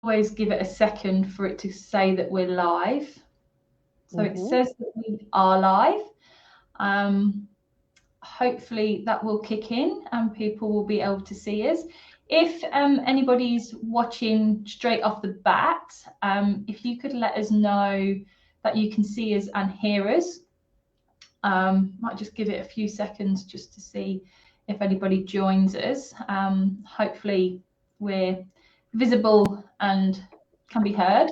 always give it a second for it to say that we're live. So it says that we are live. Hopefully that will kick in and people will be able to see us. If anybody's watching straight off the bat, if you could let us know that you can see us and hear us. Might just give it a few seconds just to see if anybody joins us. Hopefully we're visible and can be heard.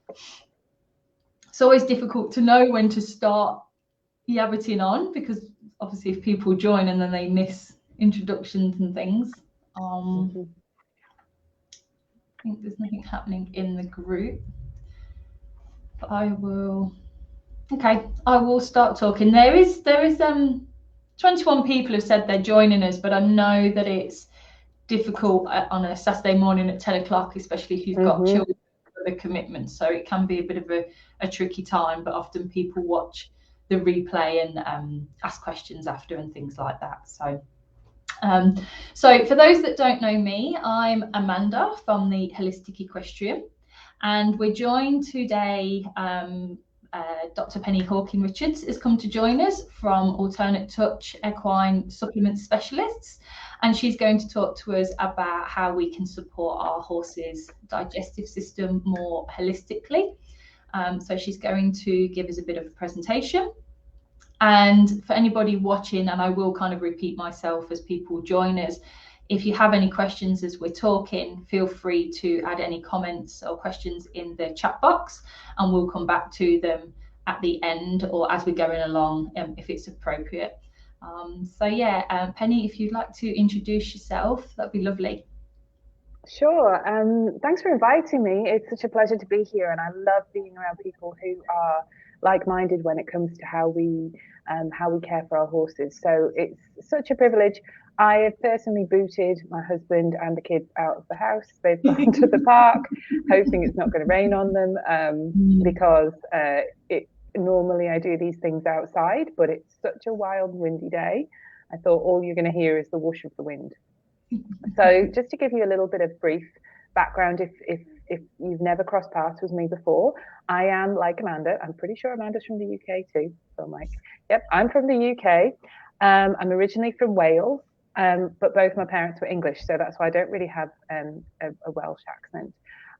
It's always difficult to know when to start yabbiting on, because obviously if people join and then they miss introductions and things. I think there's nothing happening in the group. But I will start talking. There is 21 people have said they're joining us, but I know that it's difficult on a Saturday morning at 10 o'clock, especially if you've got children with other commitments. So it can be a bit of a tricky time, but often people watch the replay and ask questions after and things like that. So for those that don't know me, I'm Amanda from the Holistic Equestrian, and we're joined today. Dr. Penny Hawking-Richards has come to join us from Alternate Touch Equine Supplement Specialists, and she's going to talk to us about how we can support our horse's digestive system more holistically. So she's going to give us a bit of a presentation. And for anybody watching, and I will kind of repeat myself as people join us, if you have any questions as we're talking, feel free to add any comments or questions in the chat box, and we'll come back to them at the end or as we're going along, if it's appropriate. Penny, if you'd like to introduce yourself, that'd be lovely. Sure. Thanks for inviting me. It's such a pleasure to be here, and I love being around people who are like-minded when it comes to how we care for our horses. So it's such a privilege. I have personally booted my husband and the kids out of the house. They've gone to the park, hoping it's not going to rain on them, because normally I do these things outside, but it's such a wild, windy day. I thought all you're going to hear is the whoosh of the wind. So just to give you a little bit of brief background, if you've never crossed paths with me before, I am like Amanda. I'm pretty sure Amanda's from the UK too. So I'm like, yep, I'm from the UK. I'm originally from Wales, but both my parents were English, so that's why I don't really have a Welsh accent.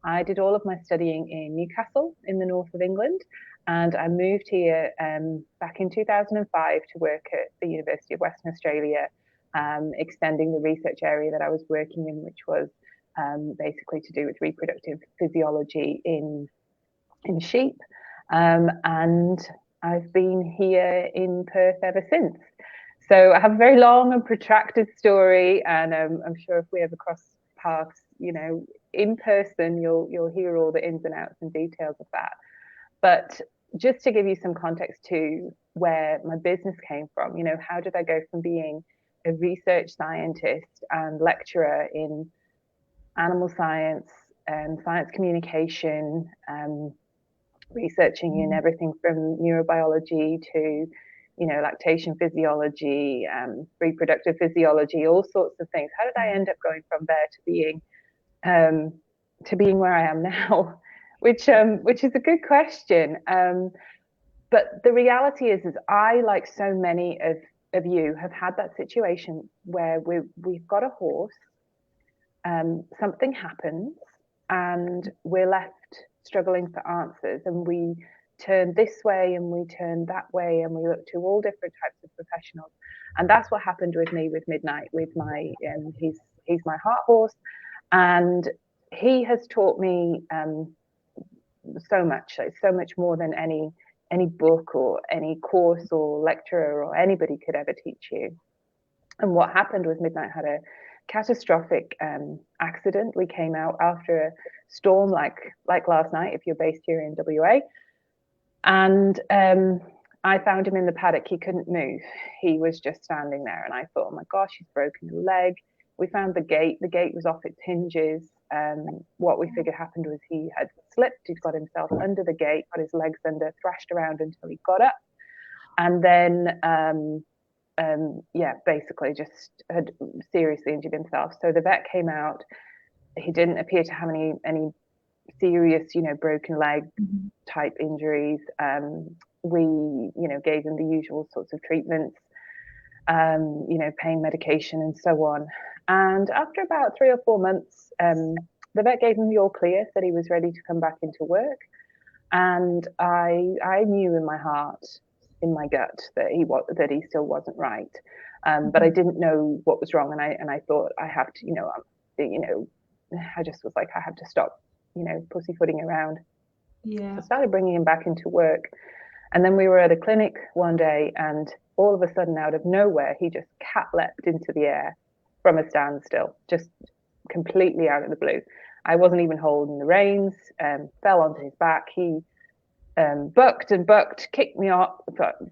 I did all of my studying in Newcastle in the north of England, and I moved here back in 2005 to work at the University of Western Australia, extending the research area that I was working in, which was basically to do with reproductive physiology in sheep. And I've been here in Perth ever since. So I have a very long and protracted story, and I'm sure if we ever cross paths, in person, you'll hear all the ins and outs and details of that. But just to give you some context to where my business came from, how did I go from being a research scientist and lecturer in animal science and science communication, researching in everything from neurobiology to lactation physiology, reproductive physiology, all sorts of things. How did I end up going from there to being where I am now? Which is a good question. But the reality is I, like so many of you, have had that situation where we've got a horse, something happens, and we're left struggling for answers, and we turn this way and we turn that way, and we look to all different types of professionals. And that's what happened with me with Midnight, with my he's my heart horse, and he has taught me so much. It's so much more than any book or any course or lecturer or anybody could ever teach you. And what happened was Midnight had a catastrophic accident. We came out after a storm like last night, if you're based here in WA. And I found him in the paddock. He couldn't move. He was just standing there. And I thought, oh my gosh, he's broken a leg. We found the gate. The gate was off its hinges. What we figured happened was he had slipped. He'd got himself under the gate, got his legs under, thrashed around until he got up. And then, basically just had seriously injured himself. So the vet came out. He didn't appear to have any serious, broken leg type injuries. We, gave him the usual sorts of treatments, pain medication and so on. And after about 3 or 4 months, the vet gave him the all clear, said he was ready to come back into work. And I knew in my heart, in my gut, that he still wasn't right. But I didn't know what was wrong, and I thought I have to, I just was like, I have to stop, pussyfooting around. Yeah. So I started bringing him back into work, and then we were at a clinic one day, and all of a sudden, out of nowhere, he just cat leapt into the air from a standstill, just completely out of the blue. I wasn't even holding the reins, fell onto his back. He bucked and bucked,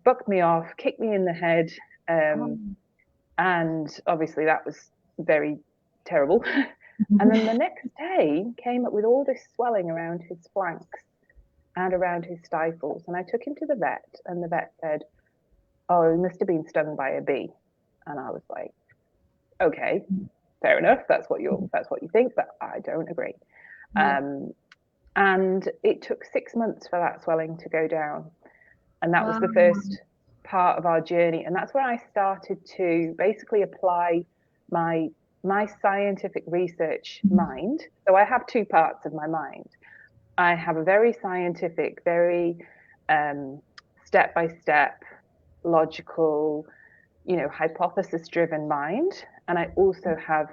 bucked me off, kicked me in the head. And obviously that was very terrible. And then the next day came up with all this swelling around his flanks and around his stifles. And I took him to the vet, and the vet said, "Oh, he must have been stung by a bee." And I was like, okay, fair enough. That's what you think, but I don't agree. And it took 6 months for that swelling to go down. And that was the first part of our journey. And that's where I started to basically apply my scientific research mind. So I have 2 parts of my mind. I have a very scientific, very step-by-step, logical, hypothesis-driven mind. And I also have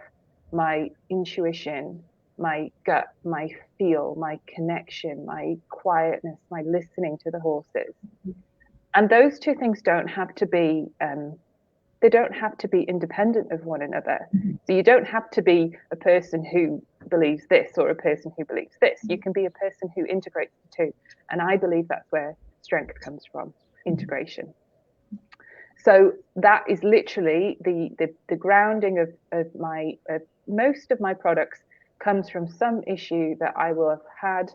my intuition, my gut, my feel, my connection, my quietness, my listening to the horses. And those 2 things don't have to be independent of one another. So you don't have to be a person who believes this or a person who believes this. You can be a person who integrates the 2. And I believe that's where strength comes from, integration. So that is literally the grounding of most of my products comes from some issue that I will have had,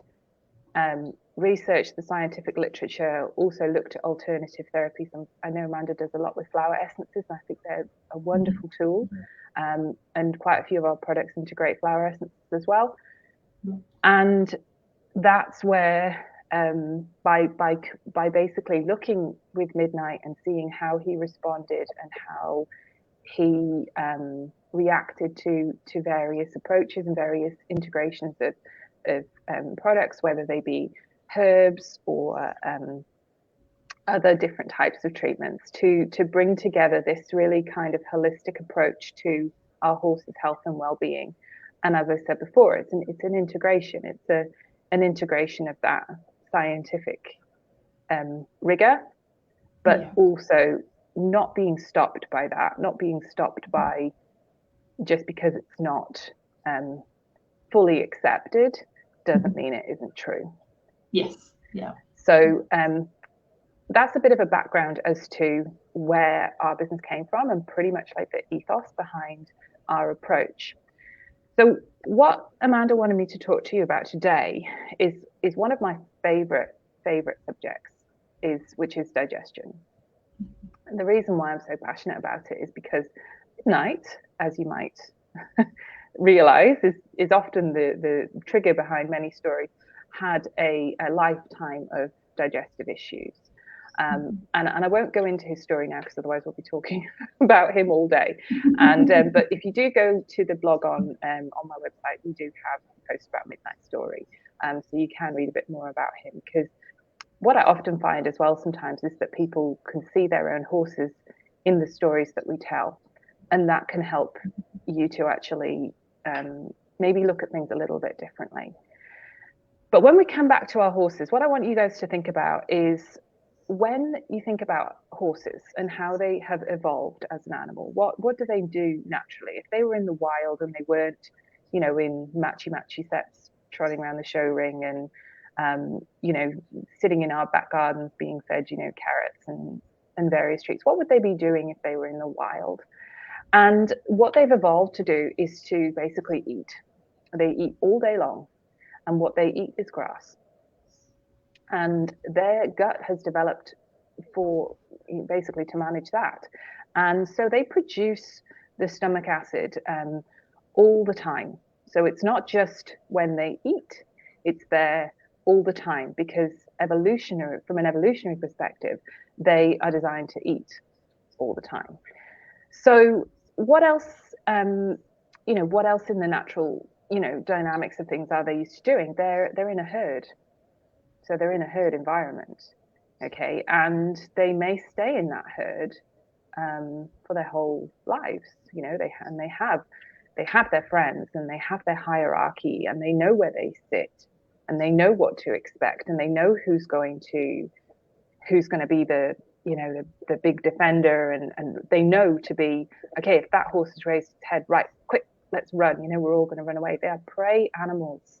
researched the scientific literature, also looked at alternative therapies. I know Amanda does a lot with flower essences, and I think they're a wonderful tool. And quite a few of our products integrate flower essences as well. And that's where, by basically looking with Midnight and seeing how he responded and how he reacted to various approaches and various integrations of products, whether they be herbs or other different types of treatments, to bring together this really kind of holistic approach to our horse's health and well-being. And as I said before, it's an integration. It's an integration of that scientific rigor, but also not being stopped by that, not being stopped by just because it's not fully accepted doesn't mean it isn't true. Yes. Yeah. So that's a bit of a background as to where our business came from and pretty much like the ethos behind our approach. So what Amanda wanted me to talk to you about today is one of my favorite subjects, which is digestion. And the reason why I'm so passionate about it is because Midnight, as you might realize, is often the trigger behind many stories, had a lifetime of digestive issues. And I won't go into his story now, because otherwise we'll be talking about him all day. And but if you do go to the blog on my website, we do have a post about Midnight's story, so you can read a bit more about him. Because what I often find as well sometimes is that people can see their own horses in the stories that we tell, and that can help you to actually maybe look at things a little bit differently. But when we come back to our horses, what I want you guys to think about is, when you think about horses and how they have evolved as an animal, what do they do naturally? If they were in the wild and they weren't, in matchy sets trotting around the show ring and sitting in our back gardens being fed, carrots and various treats, what would they be doing if they were in the wild? And what they've evolved to do is to basically eat. They eat all day long, and what they eat is grass. And their gut has developed for basically to manage that. And so they produce the stomach acid all the time. So it's not just when they eat, It's there all the time because from an evolutionary perspective, they are designed to eat all the time. So what else, what else in the natural, dynamics of things are they used to doing? They're in a herd. So they're in a herd environment, okay? And they may stay in that herd for their whole lives. They have their friends and they have their hierarchy and they know where they sit and they know what to expect and they know who's going to be the big defender, and they know to be, okay, if that horse has raised its head, right, quick, let's run, we're all going to run away. They are prey animals.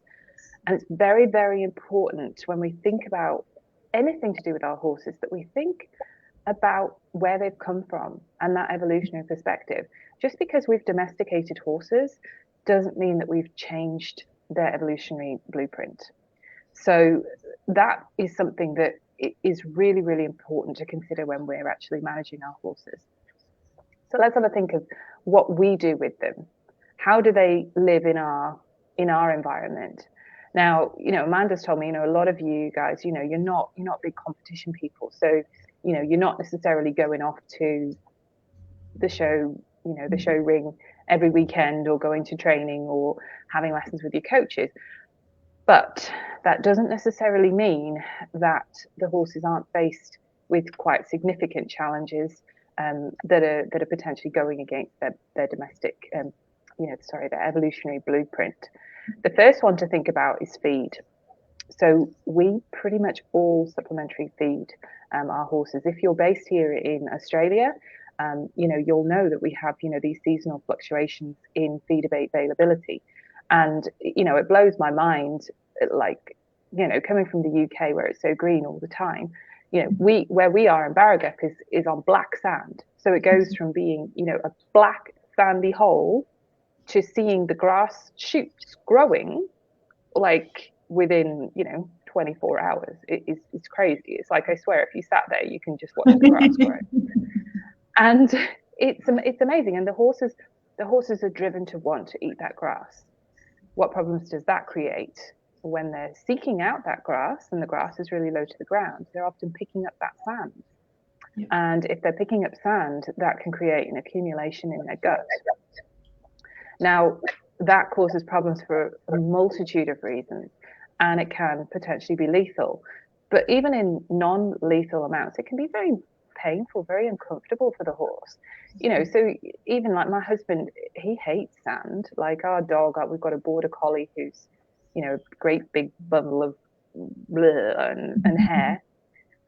And it's very, very important when we think about anything to do with our horses that we think about where they've come from and that evolutionary perspective. Just because we've domesticated horses doesn't mean that we've changed their evolutionary blueprint. So that is something that is really, really important to consider when we're actually managing our horses. So let's have a think of what we do with them. How do they live in our environment? Now, Amanda's told me, a lot of you guys, you're not big competition people. So, you're not necessarily going off to the show, the show ring every weekend or going to training or having lessons with your coaches. But that doesn't necessarily mean that the horses aren't faced with quite significant challenges that are potentially going against their domestic, their evolutionary blueprint. The first one to think about is feed. So we pretty much all supplementary feed our horses. If you're based here in Australia, you'll know that we have, these seasonal fluctuations in feed availability. And, it blows my mind, like, coming from the UK where it's so green all the time, where we are in Barragap is on black sand. So it goes from being, a black sandy hole to seeing the grass shoots growing like within, 24 hours. It's crazy. It's like, I swear, if you sat there, you can just watch the grass grow. And it's amazing. And the horses are driven to want to eat that grass. What problems does that create? When they're seeking out that grass and the grass is really low to the ground, they're often picking up that sand. Yeah. And if they're picking up sand, that can create an accumulation in their gut. Now, that causes problems for a multitude of reasons, and it can potentially be lethal. But even in non-lethal amounts, it can be very painful, very uncomfortable for the horse. So even like my husband, he hates sand. Like our dog, we've got a border collie who's, a great big bundle of bleh and hair.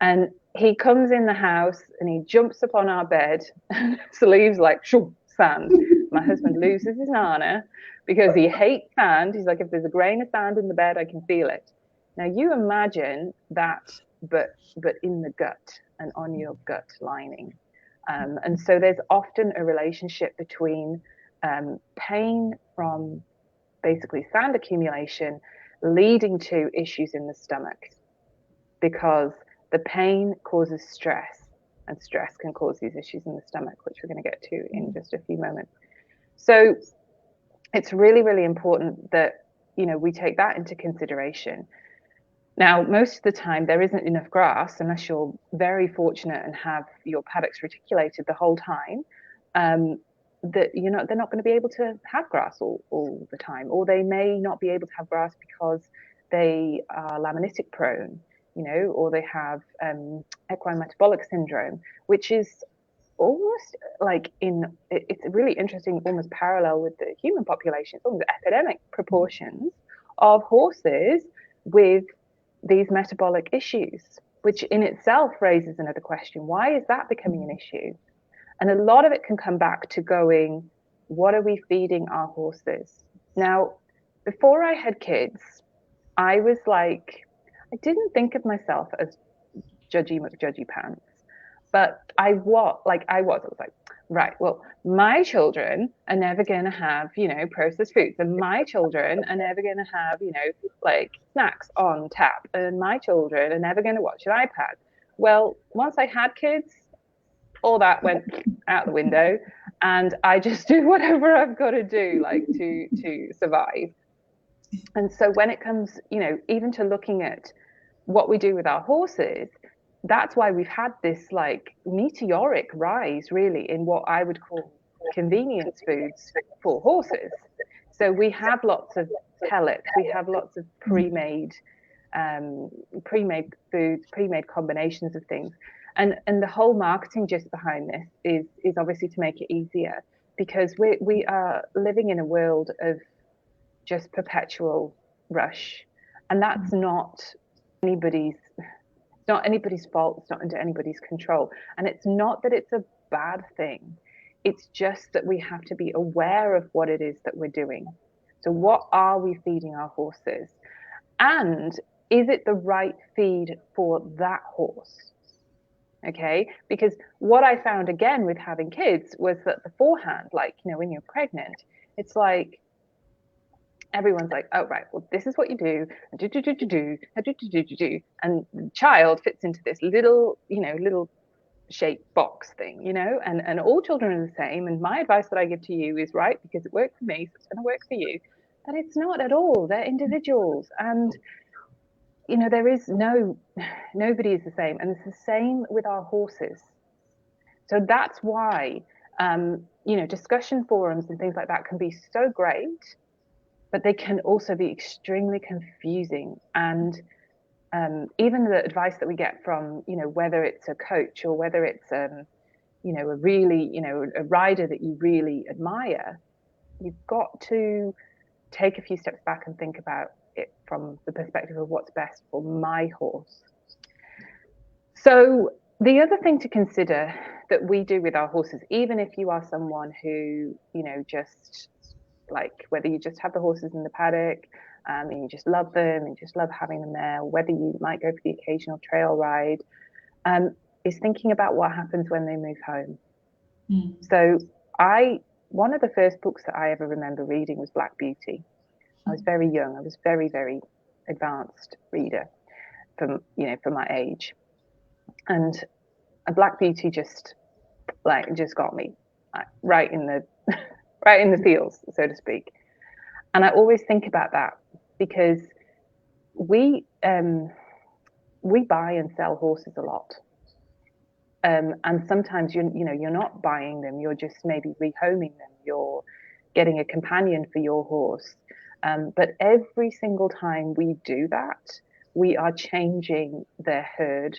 And he comes in the house and he jumps up on our bed and leaves like sand. My husband loses his nana because he hates sand. He's like, if there's a grain of sand in the bed, I can feel it. Now you imagine that, but in the gut and on your gut lining. And so there's often a relationship between pain from basically sand accumulation leading to issues in the stomach, because the pain causes stress, and stress can cause these issues in the stomach, which we're going to get to in just a few moments. So it's really, really important that, we take that into consideration. Now, most of the time there isn't enough grass unless you're very fortunate and have your paddocks reticulated the whole time, that they're not going to be able to have grass all the time, or they may not be able to have grass because they are laminitic prone, or they have equine metabolic syndrome, which is almost like it's a really interesting, almost parallel with the human population. It's almost epidemic proportions of horses with these metabolic issues, which in itself raises another question. Why is that becoming an issue? And a lot of it can come back to going, what are we feeding our horses? Now, before I had kids, I was like, I didn't think of myself as judgy McJudgy pants, but I was like, right, well, my children are never going to have, processed foods, and my children are never going to have, like snacks on tap, and my children are never going to watch an iPad. Well, once I had kids, all that went out the window, and I just do whatever I've got to do, like to survive. And so when it comes, even to looking at what we do with our horses, that's why we've had this like meteoric rise really in what I would call convenience foods for horses. So we have lots of pellets, we have lots of pre-made foods, pre-made combinations of things. And the whole marketing gist behind this is obviously to make it easier, because we are living in a world of just perpetual rush, and that's anybody's not anybody's fault. It's not under anybody's control, and it's not that it's a bad thing. It's just that we have to be aware of what it is that we're doing. So what are we feeding our horses, and is it the right feed for that horse? Okay, because what I found again with having kids was that beforehand, like, when you're pregnant, it's like everyone's like, oh, right, well, this is what you do, and and the child fits into this little shaped box thing, and all children are the same. And my advice that I give to you is right because it worked for me, so it's going to work for you. But it's not at all. They're individuals, and there is nobody is the same, and it's the same with our horses. So that's why discussion forums and things like that can be so great, but they can also be extremely confusing. And even the advice that we get from, whether it's a coach or whether it's, a really, a rider that you really admire, you've got to take a few steps back and think about it from the perspective of what's best for my horse. So the other thing to consider that we do with our horses, even if you are someone who, just like whether you just have the horses in the paddock and you just love them and just love having them there, or whether you might go for the occasional trail ride, is thinking about what happens when they move home. So one of the first books that I ever remember reading was Black Beauty. I was very young. I was very, very advanced reader for my age. And a Black Beauty just got me right in the feels, so to speak. And I always think about that because we buy and sell horses a lot. And sometimes you're not buying them, you're just maybe rehoming them, you're getting a companion for your horse. But every single time we do that, we are changing their herd,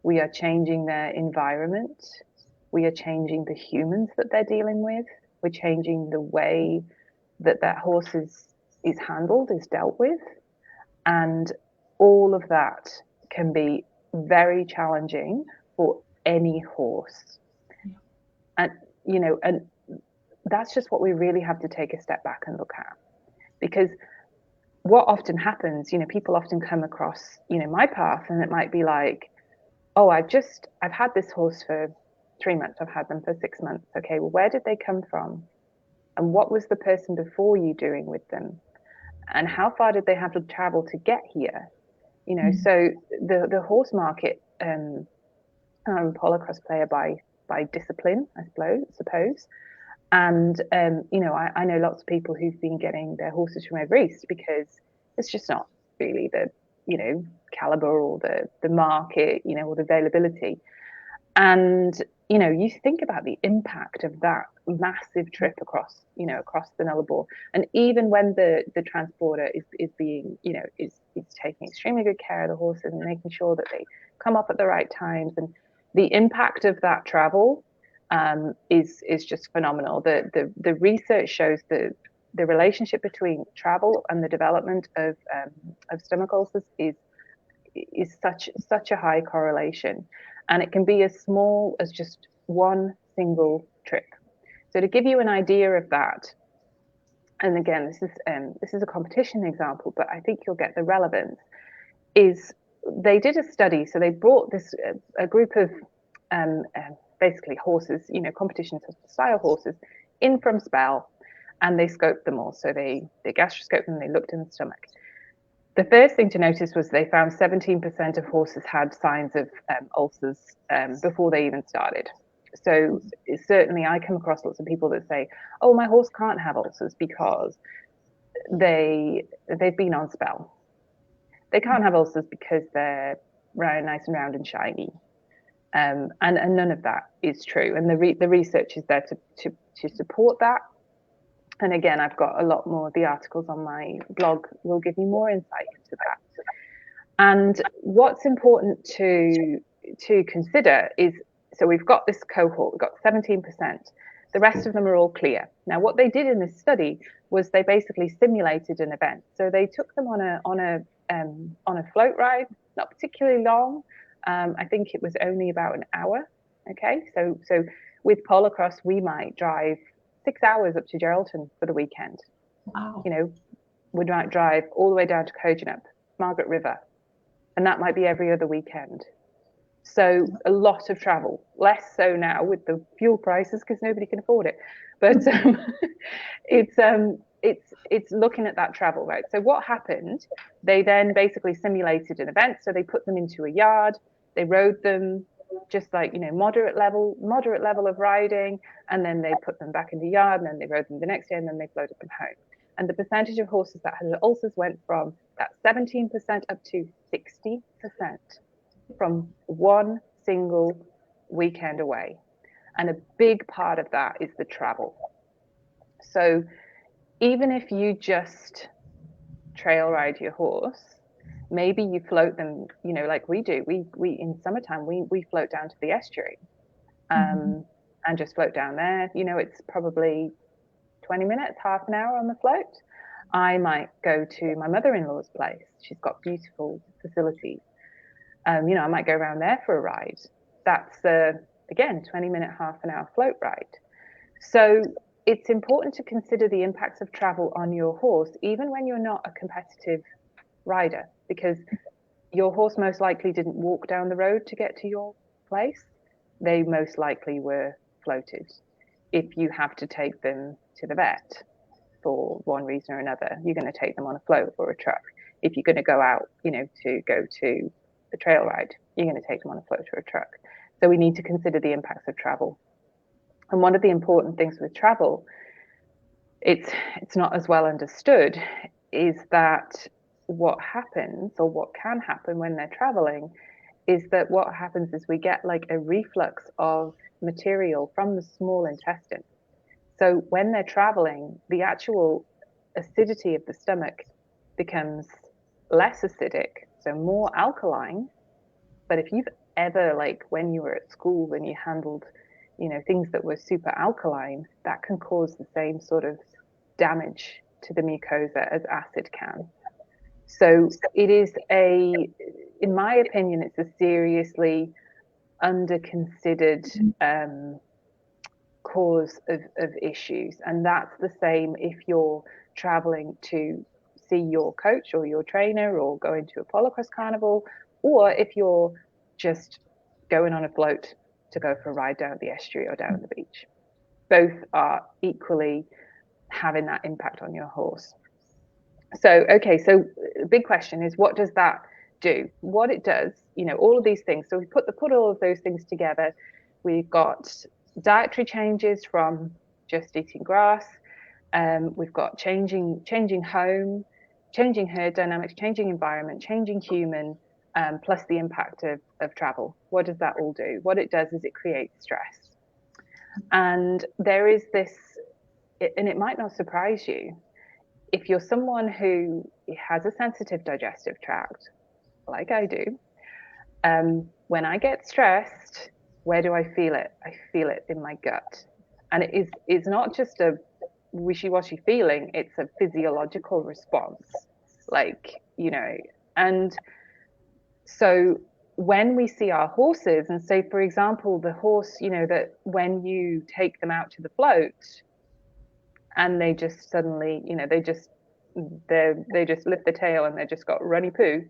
we are changing their environment, we are changing the humans that they're dealing with, we're changing the way that horse is handled, is dealt with. And all of that can be very challenging for any horse. And that's just what we really have to take a step back and look at. Because what often happens, people often come across, my path, and it might be like, oh, I've had this horse for 3 months, I've had them for 6 months. Okay, well, where did they come from? And what was the person before you doing with them? And how far did they have to travel to get here? So the horse market, polocross player by discipline, I suppose. And I know lots of people who've been getting their horses from over east because it's just not really the caliber or the market, or the availability. And you think about the impact of that massive trip across the Nullarbor, and even when the transporter is being is taking extremely good care of the horses and making sure that they come up at the right times, and the impact of that travel is just phenomenal. The research shows the relationship between travel and the development of stomach ulcers is such a high correlation, and it can be as small as just one single trip. So to give you an idea of that, and again, this is a competition example, but I think you'll get the relevance, is they did a study. So they brought a group of basically horses, competition style horses, in from Spell, and they scoped them all. So they gastroscoped them, they looked in the stomach. The first thing to notice was they found 17% of horses had signs of ulcers before they even started. So certainly I come across lots of people that say, oh, my horse can't have ulcers because they've been on spell. They can't have ulcers because they're nice and round and shiny. And none of that is true. And the research is there to support that. And again, I've got a lot more. The articles on my blog will give you more insight into that. And what's important to consider is, so we've got this cohort, we've got 17%. The rest of them are all clear. Now, what they did in this study was they basically simulated an event. So they took them on a float ride, not particularly long. I think it was only about an hour. Okay, so with Polocross, we might drive 6 hours up to Geraldton for the weekend. Wow. You know, we might drive all the way down to Kojonup, Margaret River, and that might be every other weekend. So a lot of travel, less so now with the fuel prices because nobody can afford it. But it's looking at that travel, right? So what happened? They then basically simulated an event. So they put them into a yard, they rode them just like, you know, moderate level of riding, and then they put them back in the yard, and then they rode them the next day, and then they floated them home. And the percentage of horses that had ulcers went from that 17% up to 60% from one single weekend away. And a big part of that is the travel. So even if you just trail ride your horse, maybe you float them, you know, like we do. We in summertime, we float down to the estuary and just float down there. You know, it's probably 20 minutes, half an hour on the float. I might go to my mother-in-law's place. She's got beautiful facilities. You know, I might go around there for a ride. That's, again, 20-minute, half an hour float ride. So it's important to consider the impacts of travel on your horse, even when you're not a competitive rider, because your horse most likely didn't walk down the road to get to your place. They most likely were floated. If you have to take them to the vet for one reason or another, you're going to take them on a float or a truck. If you're going to go out, you know, to go to the trail ride, you're going to take them on a float or a truck. So we need to consider the impacts of travel. And one of the important things with travel, it's not as well understood, is that what happens, or what can happen when they're traveling, is that what happens is we get like a reflux of material from the small intestine. So when they're traveling, the actual acidity of the stomach becomes less acidic, so more alkaline. But if you've ever, like when you were at school, when you handled, you know, things that were super alkaline, that can cause the same sort of damage to the mucosa as acid can. So it is in my opinion, it's a seriously under-considered cause of issues. And that's the same if you're traveling to see your coach or your trainer, or going to a Polocross carnival, or if you're just going on a float to go for a ride down the estuary or down the beach. Both are equally having that impact on your horse. So, okay, so the big question is, what does that do? What it does, you know, all of these things. So we put all of those things together. We've got dietary changes from just eating grass. We've got changing home, changing herd dynamics, changing environment, changing human, plus the impact of travel. What does that all do? What it does is it creates stress. And there is this, and it might not surprise you, if you're someone who has a sensitive digestive tract, like I do, when I get stressed, where do I feel it? I feel it in my gut. And it's not just a wishy-washy feeling, it's a physiological response. Like, you know, and so when we see our horses, and say, for example, the horse, you know, that when you take them out to the float and they just suddenly, you know, they just lift the tail and they just got runny poo.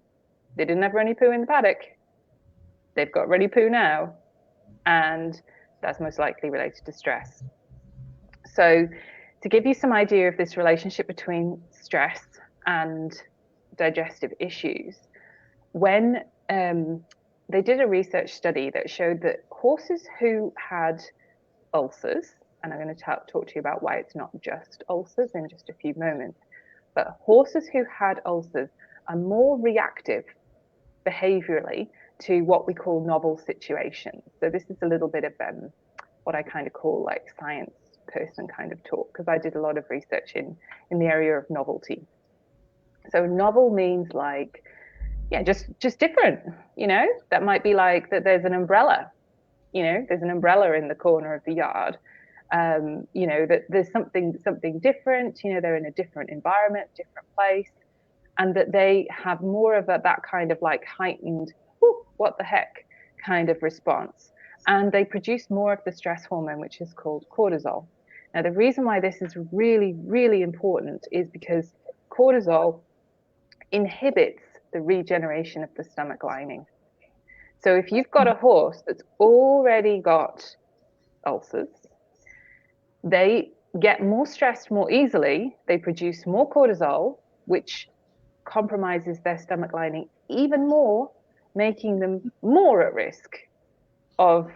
They didn't have runny poo in the paddock. They've got runny poo now. And that's most likely related to stress. So to give you some idea of this relationship between stress and digestive issues, when they did a research study that showed that horses who had ulcers, and I'm going to talk to you about why it's not just ulcers in just a few moments, but horses who had ulcers are more reactive behaviorally to what we call novel situations. So this is a little bit of what I kind of call like science person kind of talk, because I did a lot of research in the area of novelty. So novel means like, yeah, just different, you know. That might be like that there's an umbrella, you know, there's an umbrella in the corner of the yard. You know, that there's something different, you know, they're in a different environment, different place, and that they have more of that kind of like heightened, what the heck kind of response. And they produce more of the stress hormone, which is called cortisol. Now, the reason why this is really, really important is because cortisol inhibits the regeneration of the stomach lining. So if you've got a horse that's already got ulcers, they get more stressed more easily, they produce more cortisol, which compromises their stomach lining even more, making them more at risk of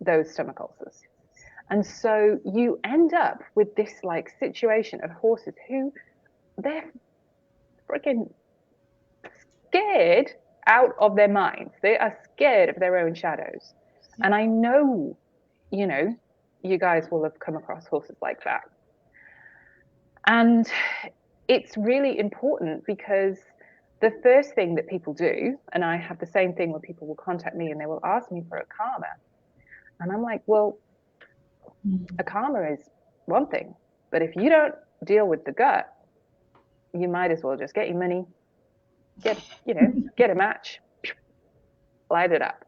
those stomach ulcers. And so you end up with this like situation of horses who they're freaking scared out of their minds. They are scared of their own shadows. And I know, you know, you guys will have come across horses like that. And it's really important because the first thing that people do, and I have the same thing where people will contact me and they will ask me for a calmer. And I'm like, well, a calmer is one thing, but if you don't deal with the gut, you might as well just get your money, get a match, light it up.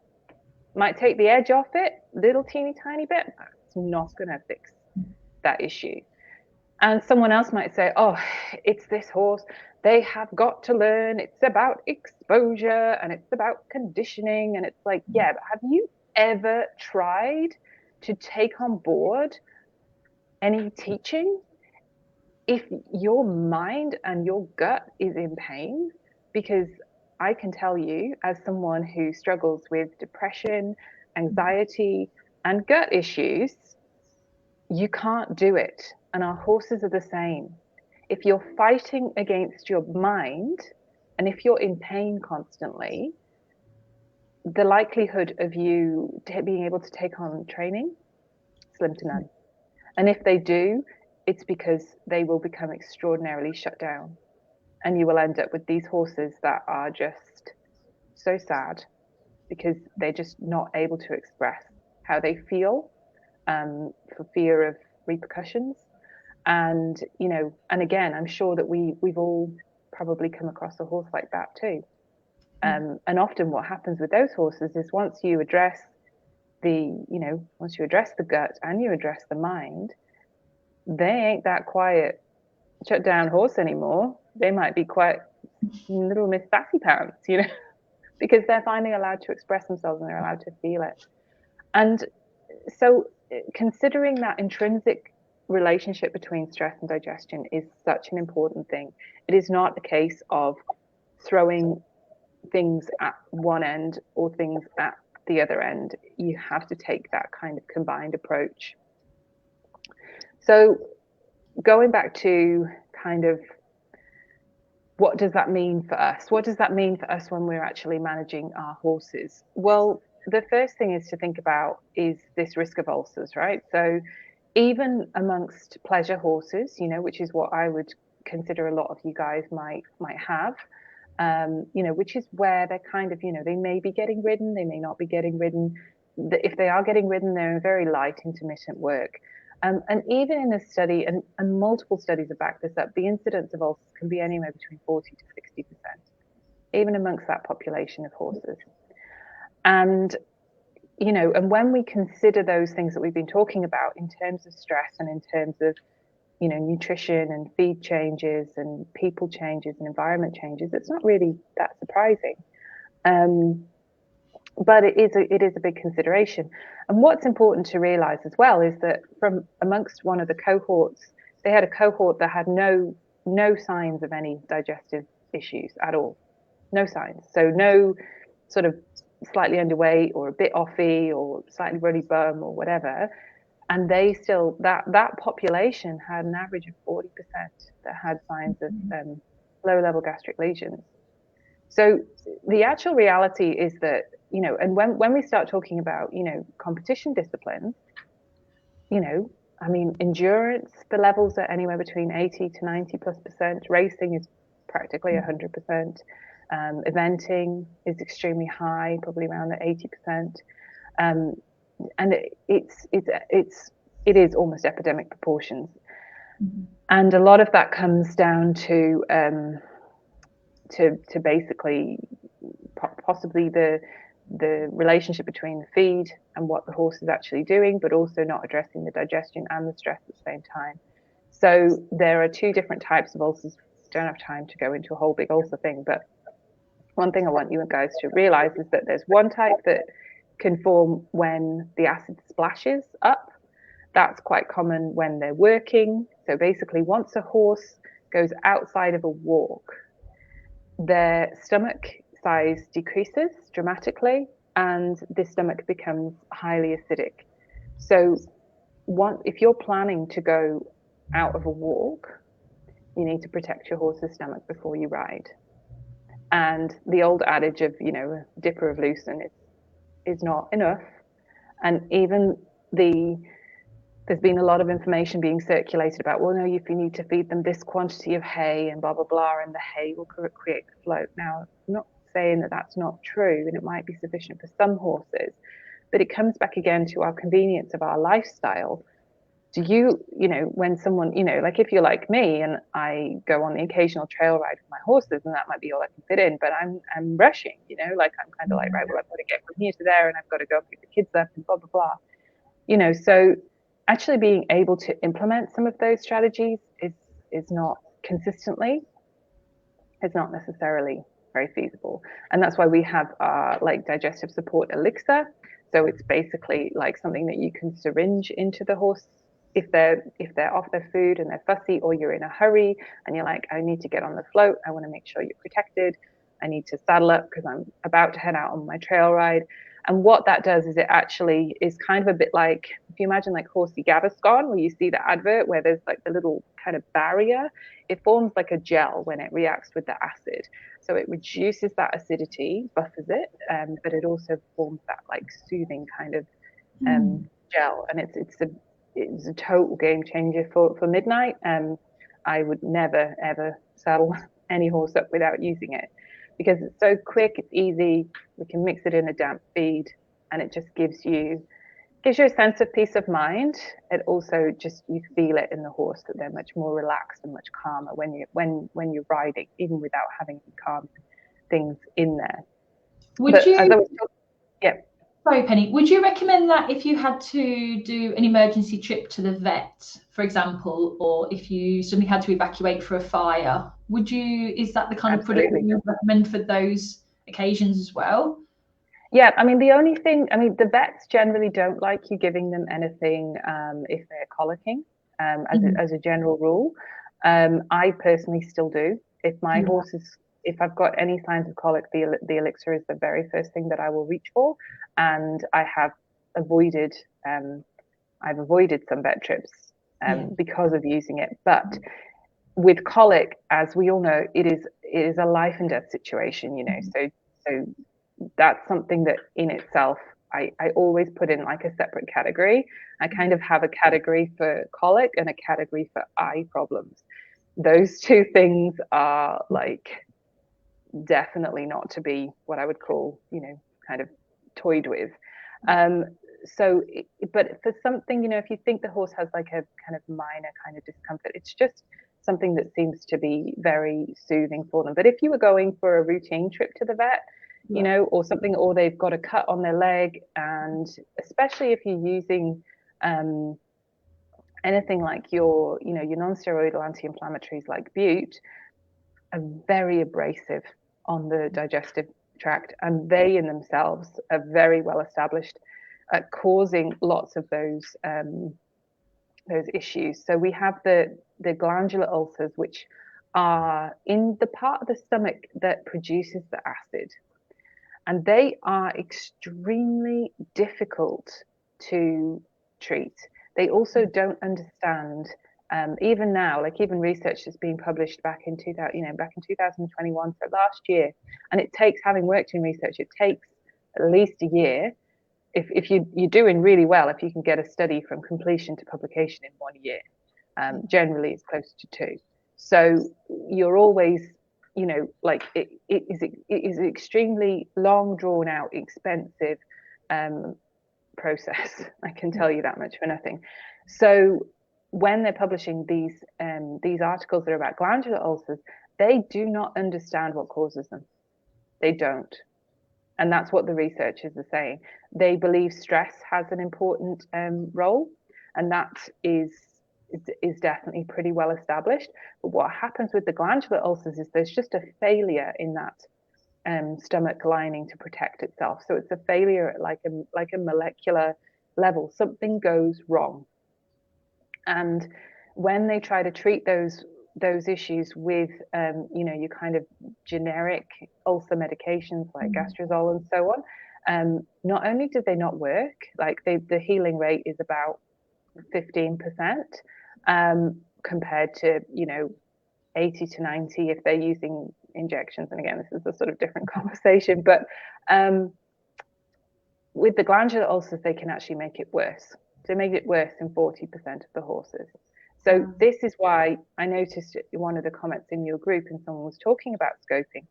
Might take the edge off it, little teeny tiny bit, but it's not going to fix that issue. And someone else might say, oh, it's this horse. They have got to learn. It's about exposure and it's about conditioning. And it's like, yeah, but have you ever tried to take on board any teaching if your mind and your gut is in pain? Because I can tell you, as someone who struggles with depression, anxiety, and gut issues, you can't do it. And our horses are the same. If you're fighting against your mind, and if you're in pain constantly, the likelihood of you being able to take on training, slim to none. And if they do, it's because they will become extraordinarily shut down. And you will end up with these horses that are just so sad because they're just not able to express how they feel for fear of repercussions. And, you know, and again, I'm sure that we've all probably come across a horse like that too. And often what happens with those horses is once you address once you address the gut and you address the mind, they ain't that quiet, shut down horse anymore. They might be quite little Miss Sassy Pants, you know, because they're finally allowed to express themselves and they're allowed to feel it. And so considering that intrinsic relationship between stress and digestion is such an important thing. It is not a case of throwing things at one end or things at the other end. You have to take that kind of combined approach. So going back to kind of what does that mean for us? What does that mean for us when we're actually managing our horses? Well, the first thing is to think about is this risk of ulcers, right? So even amongst pleasure horses, you know, which is what I would consider a lot of you guys might have, you know, which is where they're kind of, you know, they may be getting ridden, they may not be getting ridden. If they are getting ridden, they're in very light intermittent work. And even in a study, and multiple studies have backed this up, the incidence of ulcers can be anywhere between 40 to 60%, even amongst that population of horses. And, you know, and when we consider those things that we've been talking about in terms of stress and in terms of, you know, nutrition and feed changes and people changes and environment changes, it's not really that surprising. But it is a big consideration. And what's important to realize as well is that from amongst one of the cohorts, they had a cohort that had no signs of any digestive issues at all. No signs. So no sort of slightly underweight or a bit offy or slightly runny bum or whatever. And they still, that population had an average of 40% that had signs of low level gastric lesions. So the actual reality is that, you know, and when we start talking about, you know, competition disciplines, you know, I mean, endurance, the levels are anywhere between 80 to 90+%. Racing is practically 100%. Eventing is extremely high, probably around the 80%. And it is almost epidemic proportions. And a lot of that comes down to basically possibly the relationship between the feed and what the horse is actually doing, but also not addressing the digestion and the stress at the same time. So there are two different types of ulcers. Don't have time to go into a whole big ulcer thing, but one thing I want you guys to realize is that there's one type that can form when the acid splashes up. That's quite common when they're working. So basically, once a horse goes outside of a walk, their stomach size decreases dramatically and the stomach becomes highly acidic. So if you're planning to go out of a walk, you need to protect your horse's stomach before you ride. And the old adage of, you know, a dipper of lucerne is not enough. And even there's been a lot of information being circulated about, well, no, if you need to feed them this quantity of hay and blah, blah, blah, and the hay will create the float. Now, I'm not saying that that's not true, and it might be sufficient for some horses, but it comes back again to our convenience of our lifestyle. Do you know, when someone, you know, like if you're like me and I go on the occasional trail ride with my horses, and that might be all I can fit in, but I'm rushing, you know, like I'm kind of like, right, well, I've got to get from here to there and I've got to go pick the kids up and blah, blah, blah. You know, so actually being able to implement some of those strategies is not consistently, is not necessarily very feasible. And that's why we have our like digestive support elixir. So it's basically like something that you can syringe into the horse if they're off their food and they're fussy, or you're in a hurry and you're like, I need to get on the float, I want to make sure you're protected, I need to saddle up because I'm about to head out on my trail ride. And what that does is it actually is kind of a bit like, if you imagine like Horsey Gaviscon, where you see the advert where there's like the little kind of barrier, it forms like a gel when it reacts with the acid. So it reduces that acidity, buffers it, but it also forms that like soothing kind of gel. And it's a total game changer for midnight. I would never ever saddle any horse up without using it, because it's so quick, it's easy, we can mix it in a damp feed, and it just gives you a sense of peace of mind. It also just, you feel it in the horse that they're much more relaxed and much calmer when you're riding, even without having calm things in there. Sorry, Penny, would you recommend that if you had to do an emergency trip to the vet, for example, or if you suddenly had to evacuate for a fire, is that the kind of product that you would recommend for those occasions as well? Yeah, I mean, the vets generally don't like you giving them anything if they're colicking, as a general rule. I personally still do. If my horse if I've got any signs of colic, the elixir is the very first thing that I will reach for. And I have avoided some vet trips because of using it. But with colic, as we all know, it is a life and death situation, you know. So that's something that in itself I always put in like a separate category. I kind of have a category for colic and a category for eye problems. Those two things are like definitely not to be what I would call, you know, kind of toyed with. But for something, you know, if you think the horse has like a kind of minor kind of discomfort, it's just something that seems to be very soothing for them. But if you were going for a routine trip to the vet, you know, or something, or they've got a cut on their leg, and especially if you're using anything like your non-steroidal anti-inflammatories like Bute, are very abrasive on the digestive tract, and they in themselves are very well established at causing lots of those issues. So we have the glandular ulcers, which are in the part of the stomach that produces the acid, and they are extremely difficult to treat. They also don't understand, even now, like even research that's being published back in 2021, so last year, and it takes, having worked in research, it takes at least a year. If you're doing really well, if you can get a study from completion to publication in 1 year, generally it's close to 2. So you're always, like it is an extremely long, drawn out, expensive process. I can tell you that much for nothing. So when they're publishing these articles that are about glandular ulcers, they do not understand what causes them. They don't. And that's what the researchers are saying. They believe stress has an important role, and that is definitely pretty well established. But what happens with the glandular ulcers is there's just a failure in that stomach lining to protect itself. So it's a failure at like a molecular level. Something goes wrong. And when they try to treat those issues with your kind of generic ulcer medications like Gastrozole and so on, not only did they not work, like the healing rate is about 15%, compared to 80 to 90 if they're using injections. And again, this is a sort of different conversation, but with the glandular ulcers, they can actually make it worse. They make it worse in 40% of the horses. So this is why I noticed one of the comments in your group, and someone was talking about scoping.